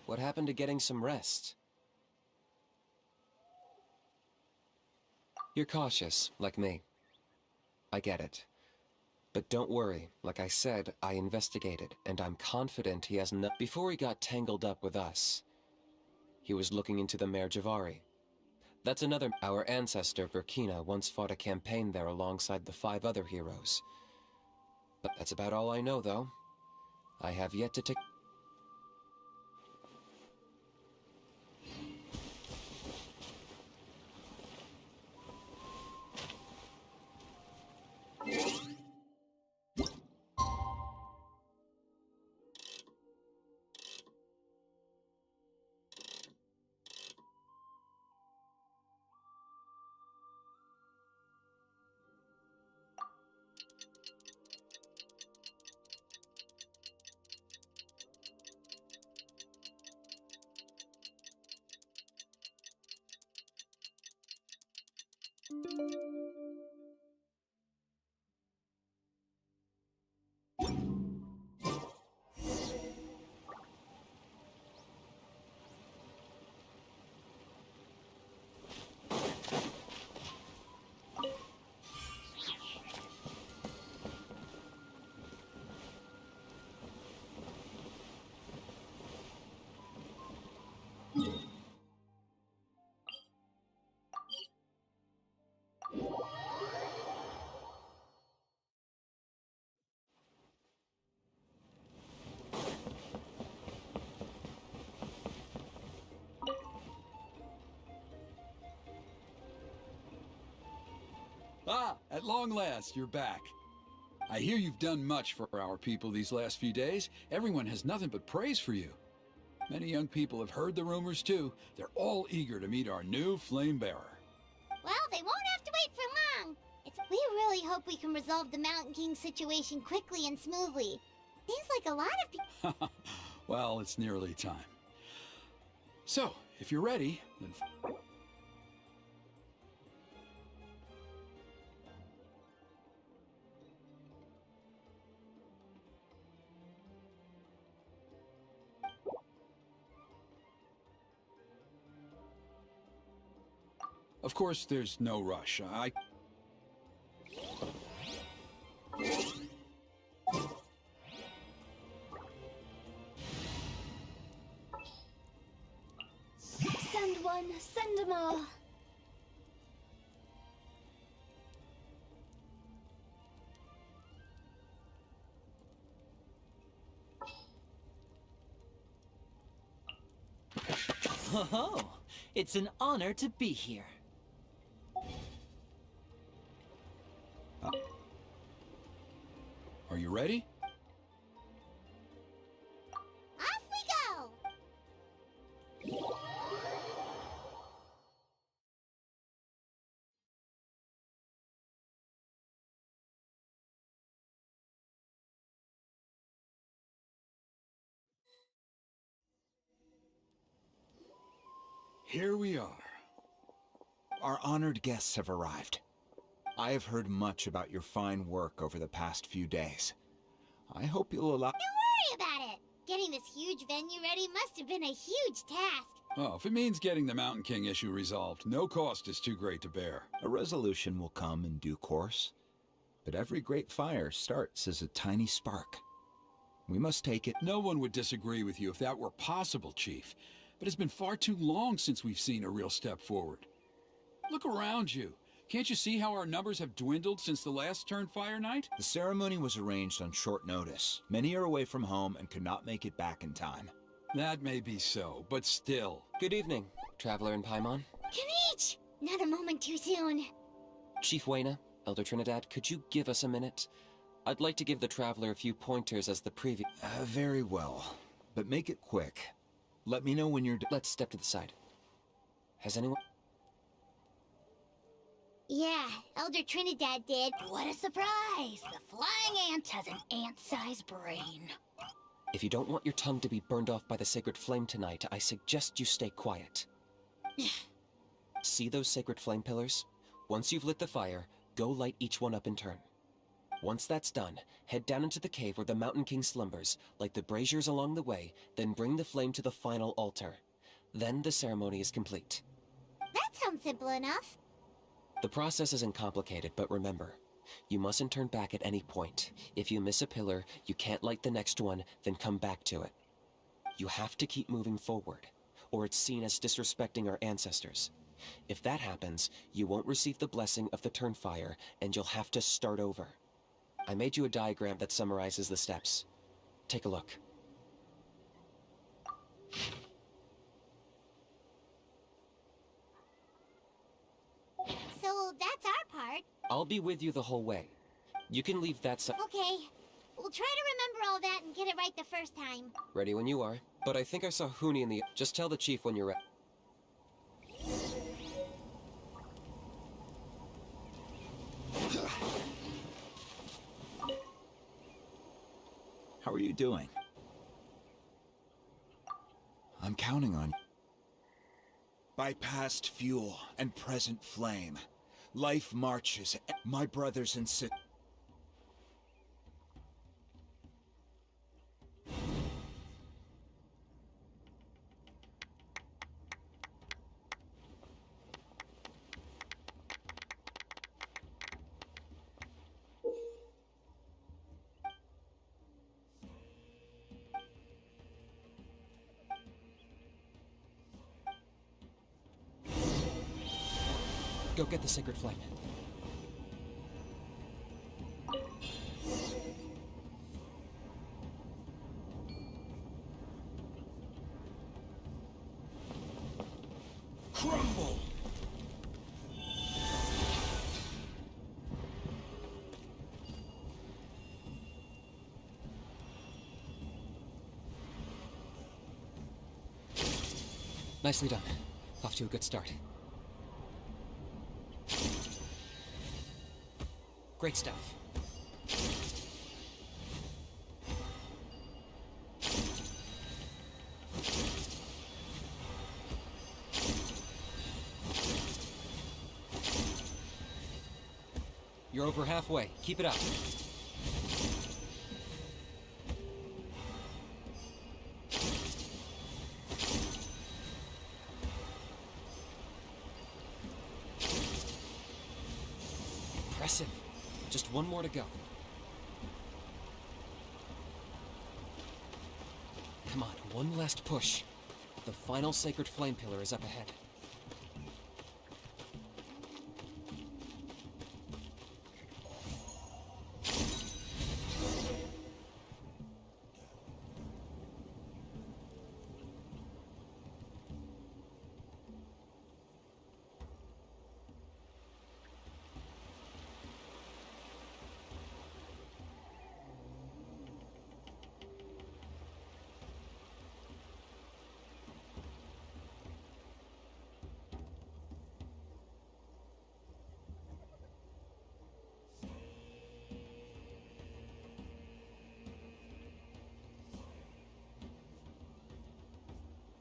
What happened to getting some rest? You're cautious, like me. I get it. But don't worry, like I said, I investigated, and I'm confident he has no— Before he got tangled up with us, he was looking into the Mare Javari. That's another. Our ancestor, Burkina, once fought a campaign there alongside the 5 other heroes. But that's about all I know, though. I have yet to take... Ah, at long last, you're back. I hear you've done much for our people these last few days. Everyone has nothing but praise for you. Many young people have heard the rumors too. They're all eager to meet our new flame bearer. Well, they won't have to wait for long. We really hope we can resolve the Mountain King situation quickly and smoothly. Seems like a lot of people... Well, it's nearly time. So, if you're ready, then... Of course, there's no rush. Send one, send them all. Oh, it's an honor to be here. Are you ready? Off we go! Here we are. Our honored guests have arrived. I have heard much about your fine work over the past few days. I hope you'll allow— Don't worry about it! Getting this huge venue ready must have been a huge task. Oh, if it means getting the Mountain King issue resolved, no cost is too great to bear. A resolution will come in due course. But every great fire starts as a tiny spark. We must take it— No one would disagree with you if that were possible, Chief. But it's been far too long since we've seen a real step forward. Look around you. Can't you see how our numbers have dwindled since the last Turnfire night? The ceremony was arranged on short notice. Many are away from home and could not make it back in time. That may be so, but still. Good evening, Traveler and Paimon. Kinich! Not a moment too soon. Chief Wayna, Elder Trinidad, could you give us a minute? I'd like to give the Traveler a few pointers as the previous... Very well. But make it quick. Let me know when you're... Let's step to the side. Has anyone... Yeah, Elder Trinidad did. What a surprise! The flying ant has an ant-sized brain. If you don't want your tongue to be burned off by the sacred flame tonight, I suggest you stay quiet. See those sacred flame pillars? Once you've lit the fire, go light each one up in turn. Once that's done, head down into the cave where the Mountain King slumbers, light the braziers along the way, then bring the flame to the final altar. Then the ceremony is complete. That sounds simple enough. The process isn't complicated, but remember, you mustn't turn back at any point. If you miss a pillar, you can't light the next one, then come back to it. You have to keep moving forward, or it's seen as disrespecting our ancestors. If that happens, you won't receive the blessing of the Turnfire, and you'll have to start over. I made you a diagram that summarizes the steps. Take a look. So that's our part. I'll be with you the whole way. You can leave that side. Okay. We'll try to remember all that and get it right the first time. Ready when you are. But I think I saw Huni in the... Just tell the chief when you're ready. How are you doing? I'm counting on you. By past fuel and present flame, life marches, my brothers and sisters. Go get the sacred flame. Crumble! Nicely done. Off to a good start. Great stuff. You're over halfway. Keep it up. Impressive. Just one more to go. Come on, one last push. The final sacred flame pillar is up ahead.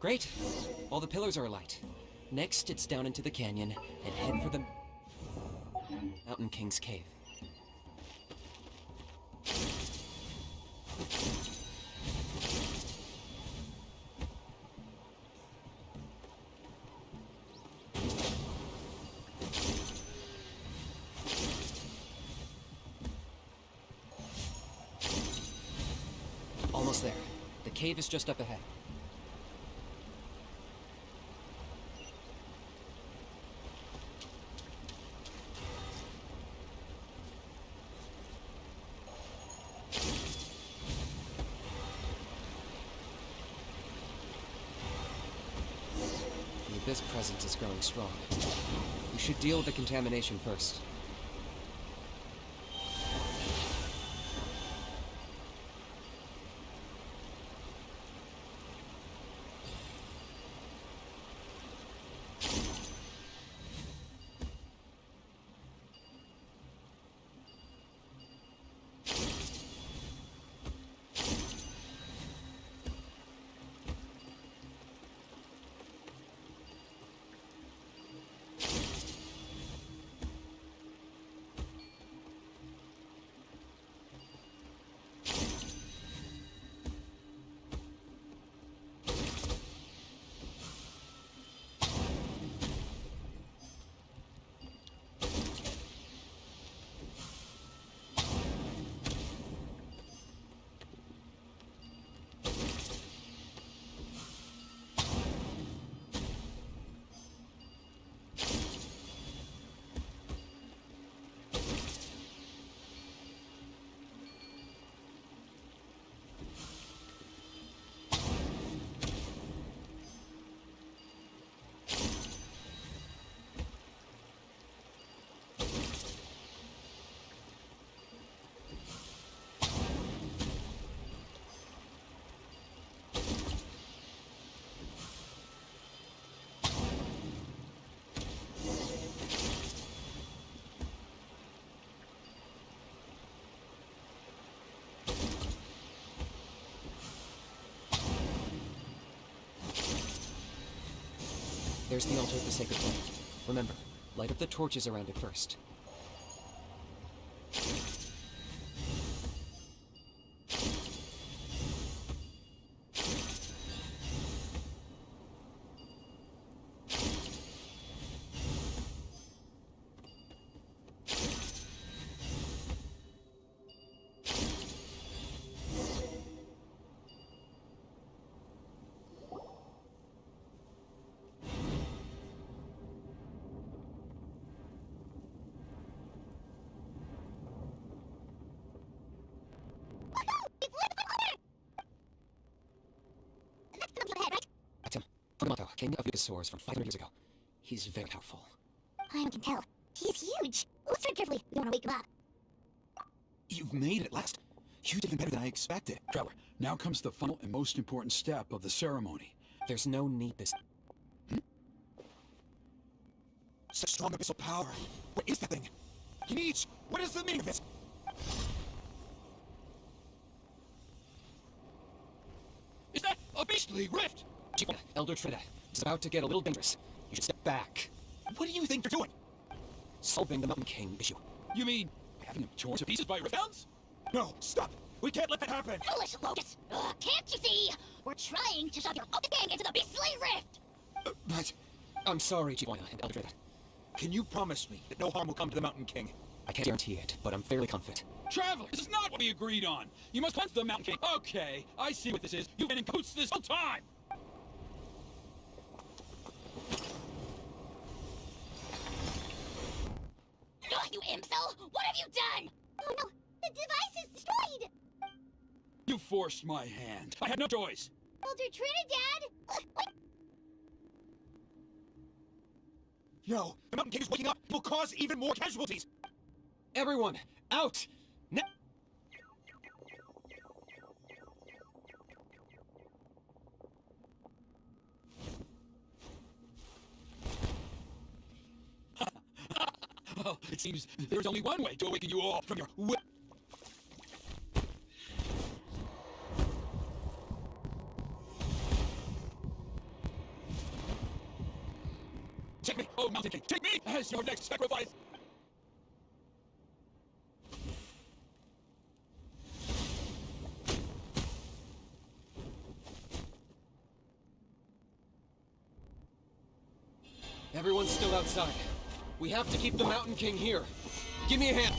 Great! All the pillars are alight. Next, it's down into the canyon and head for the Mountain King's Cave. Almost there. The cave is just up ahead. This presence is growing strong. We should deal with the contamination first. There's the altar of the sacred flame. Remember, light up the torches around it first. Fundamanto, king of Yugosaurs from 500 years ago. He's very powerful. I can tell. He's huge. Let's tread carefully. We don't want to wake him up. You've made it at last. You did even better than I expected. Traveler, now comes the final and most important step of the ceremony. There's no need this. Such strong abyssal power. What is that thing? Kinich, what is the meaning of this? Is that a beastly rift? Chief, Elder Trinidad, it's about to get a little dangerous. You should step back. What do you think you're doing? Solving the Mountain King issue. You mean having him torn to pieces by rift-hounds? No, stop! We can't let that happen! Foolish Locust! Can't you see? We're trying to shove your open gang into the beastly rift! But I'm sorry, Chief and Elder Trinidad. can you promise me that no harm will come to the Mountain King? I can't guarantee it, but I'm fairly confident. Traveler, this is not what we agreed on. You must cleanse the Mountain King. Okay, I see what this is. You've been in cahoots this whole time! You imbecile! What have you done? Oh no, the device is destroyed! You forced my hand. I had no choice. Elder Trinidad! No, the Mountain King is waking up! He will cause even more casualties! Everyone, out! Now! Well, it seems there's only one way to awaken you all from your Take me, oh Mountain King, take me as your next sacrifice! Everyone's still outside. We have to keep the Mountain King here. Give me a hand.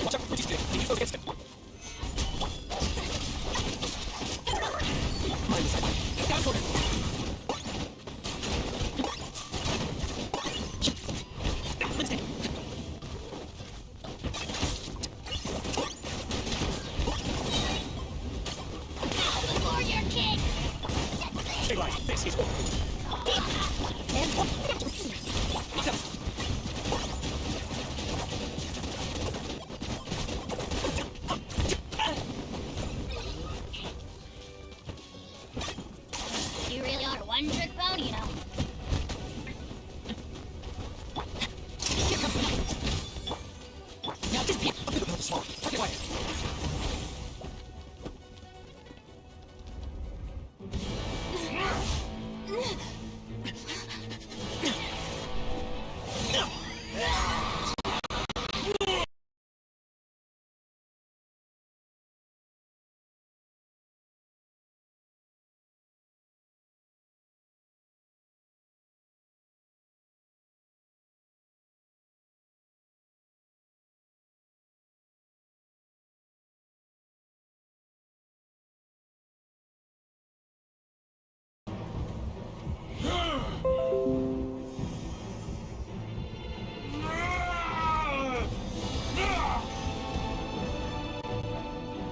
Watch out for British Stick. Use those against him. Mind the side. Down for him. Before your king! Stay right. This is You really are a one-trick pony, you know. now just get a little bit slow. Take it quiet.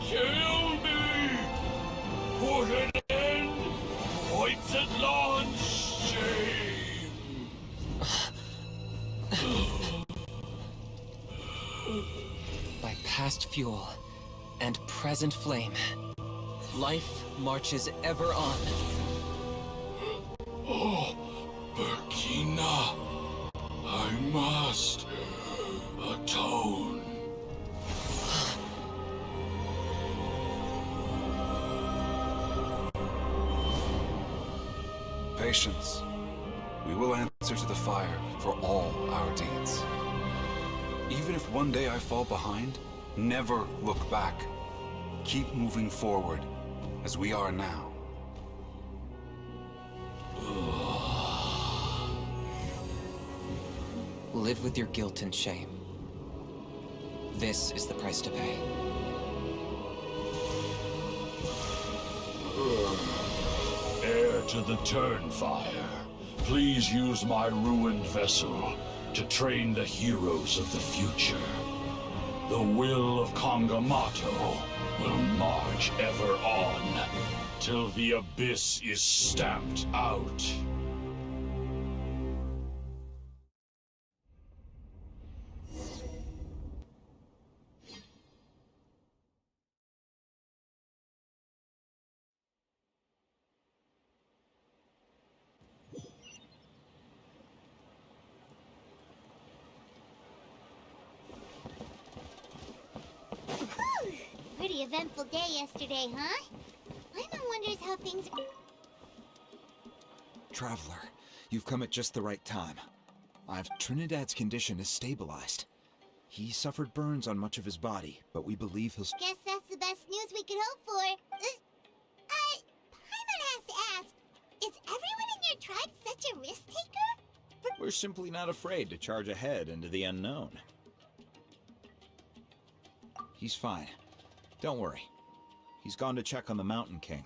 Kill me! Put an end to White's at launch shame! By past fuel and present flame, life marches ever on. Oh, Burkina, I must atone. generations. We will answer to the fire for all our deeds. Even if one day I fall behind, never look back. Keep moving forward, as we are now. Live with your guilt and shame. This is the price to pay. Heir to the Turnfire, please use my ruined vessel to train the heroes of the future. The will of Kangamato will march ever on, till the abyss is stamped out. Pretty eventful day yesterday, huh? Paimon wonders how things are... Traveler, you've come at just the right time. Trinidad's condition is stabilized. He suffered burns on much of his body, but we believe he'll... Guess that's the best news we could hope for. Paimon has to ask, is everyone in your tribe such a risk-taker? We're simply not afraid to charge ahead into the unknown. He's fine. Don't worry. He's gone to check on the Mountain King.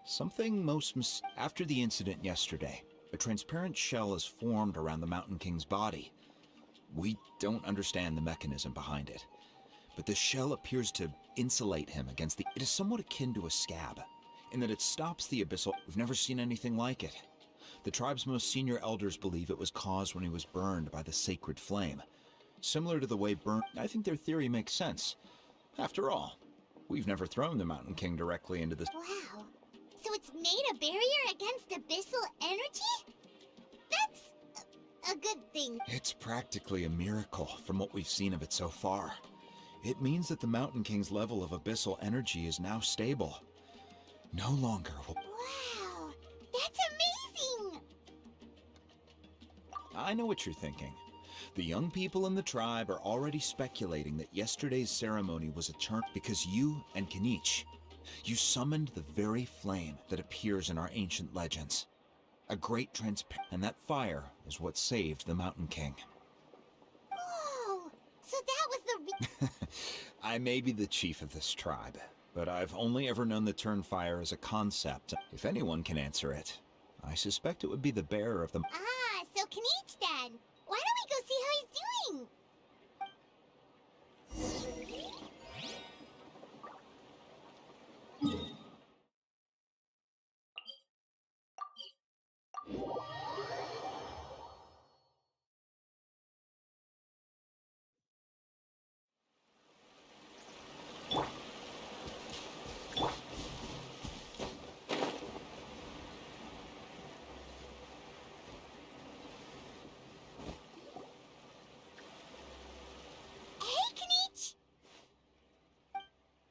Something After the incident yesterday, a transparent shell is formed around the Mountain King's body. We don't understand the mechanism behind it, but the shell appears to insulate him against the... It is somewhat akin to a scab, in that it stops the abyssal... We've never seen anything like it. The tribe's most senior elders believe it was caused when he was burned by the sacred flame. Similar to the way I think their theory makes sense. After all, we've never thrown the Mountain King directly into this... Wow. So it's made a barrier against abyssal energy? That's a good thing. It's practically a miracle from what we've seen of it so far. It means that the Mountain King's level of abyssal energy is now stable. No longer will... Wow, that's amazing! I know what you're thinking. The young people in the tribe are already speculating that yesterday's ceremony was a turn because you and Kinich, you summoned the very flame that appears in our ancient legends. A great and that fire is what saved the Mountain King. Whoa, so that was the I may be the chief of this tribe, but I've only ever known the Turnfire as a concept. If anyone can answer it, I suspect it would be the bearer of the... Ah, so Kinich then. Why don't we go see how he's doing?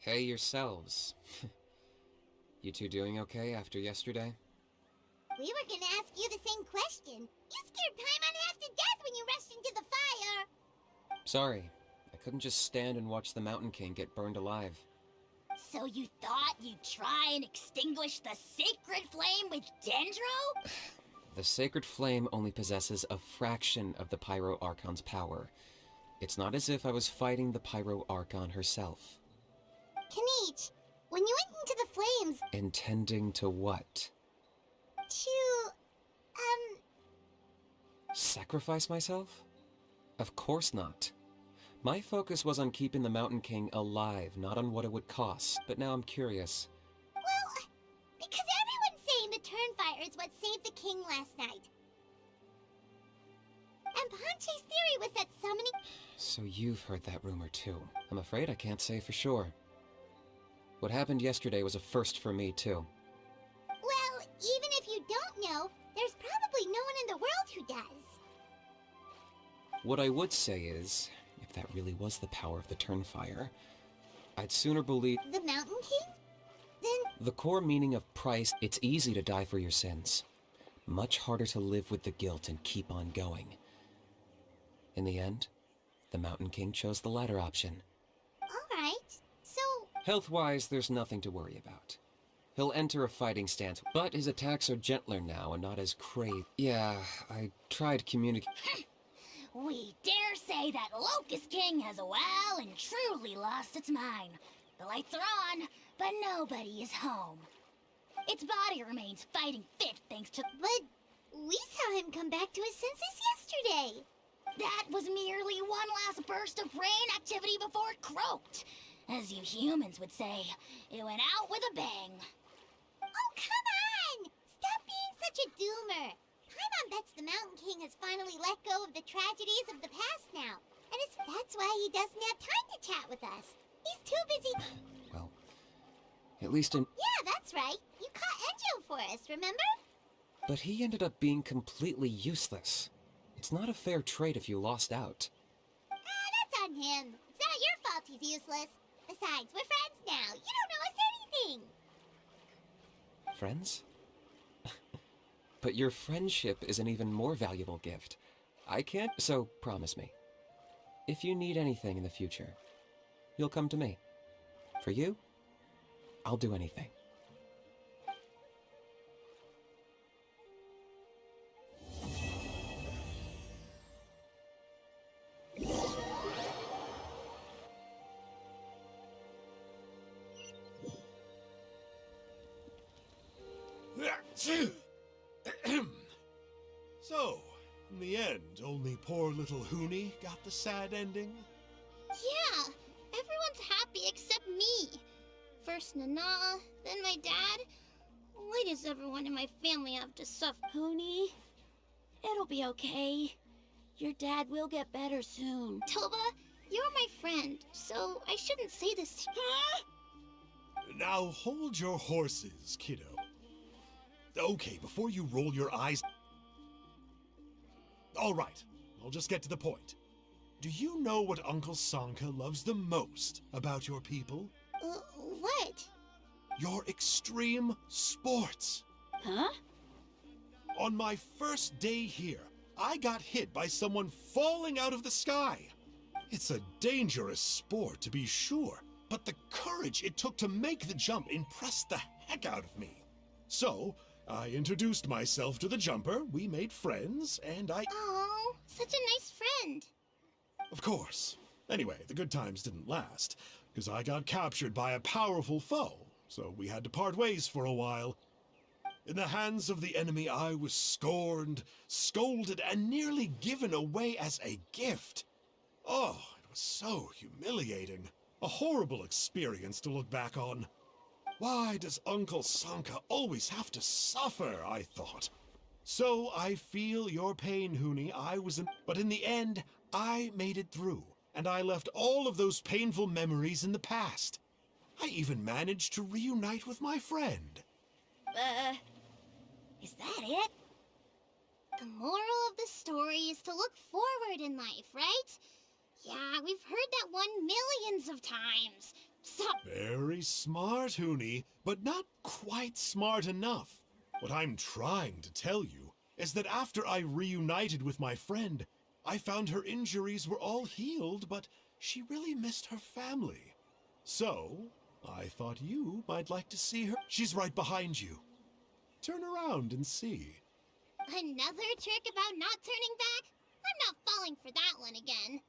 Hey yourselves. You two doing okay after yesterday? We were gonna ask you the same question. You scared Paimon half to death when you rushed into the fire. Sorry, I couldn't just stand and watch the Mountain King get burned alive. So you thought you'd try and extinguish the sacred flame with Dendro? The sacred flame only possesses a fraction of the Pyro Archon's power. It's not as if I was fighting the Pyro Archon herself. Kinich, when you went into the flames... Intending to what? To... Sacrifice myself? Of course not. My focus was on keeping the Mountain King alive, not on what it would cost, but now I'm curious. Well, because everyone's saying the Turnfire is what saved the king last night. And Ponche's theory was that summoning... So you've heard that rumor too. I'm afraid I can't say for sure. What happened yesterday was a first for me too. Well, even if you don't know, there's probably no one in the world who does. What I would say is, if that really was the power of the Turnfire, I'd sooner believe... The Mountain King? Then... The core meaning of price, it's easy to die for your sins. Much harder to live with the guilt and keep on going. In the end, the Mountain King chose the latter option. Alright, so... Health-wise, there's nothing to worry about. He'll enter a fighting stance, but his attacks are gentler now and not as crazy. Yeah, I tried communicating. We dare say that Locust King has well and truly lost its mind. The lights are on, but nobody is home. Its body remains fighting fit thanks to... But we saw him come back to his senses yesterday. That was merely one last burst of brain activity before it croaked. As you humans would say, it went out with a bang. Oh, come on! Stop being such a doomer. Paimon bets the Mountain King has finally let go of the tragedies of the past now. And that's why he doesn't have time to chat with us. He's too busy... Well, at least in... Yeah, that's right. You caught Enjo for us, remember? But he ended up being completely useless. It's not a fair trade if you lost out. That's on him. It's not your fault he's useless. Besides, we're friends now. You don't know us anything. Friends? But your friendship is an even more valuable gift. I can't... So, promise me. If you need anything in the future, you'll come to me. For you, I'll do anything. So, in the end, only poor little Huni got the sad ending? Yeah, everyone's happy except me. First Nana, then my dad. Why does everyone in my family have to suffer? Huni, it'll be okay. Your dad will get better soon. Toba, you're my friend, so I shouldn't say this. Huh? Now hold your horses, kiddo. Okay, before you roll your eyes... All right, I'll just get to the point. Do you know what Uncle Sanka loves the most about your people? What? Your extreme sports. Huh? On my first day here, I got hit by someone falling out of the sky. It's a dangerous sport, to be sure, but the courage it took to make the jump impressed the heck out of me. So, I introduced myself to the jumper, we made friends, and I... Oh, such a nice friend. Of course. Anyway, the good times didn't last, because I got captured by a powerful foe, so we had to part ways for a while. In the hands of the enemy, I was scorned, scolded, and nearly given away as a gift. Oh, it was so humiliating. A horrible experience to look back on. Why does Uncle Sanka always have to suffer, I thought. So I feel your pain, Huni. But in the end, I made it through, and I left all of those painful memories in the past. I even managed to reunite with my friend. Is that it? The moral of the story is to look forward in life, right? Yeah, we've heard that one millions of times. So... Very smart, Huni, but not quite smart enough. What I'm trying to tell you is that after I reunited with my friend, I found her injuries were all healed, but she really missed her family. So, I thought you might like to see her. She's right behind you. Turn around and see. Another trick about not turning back? I'm not falling for that one again.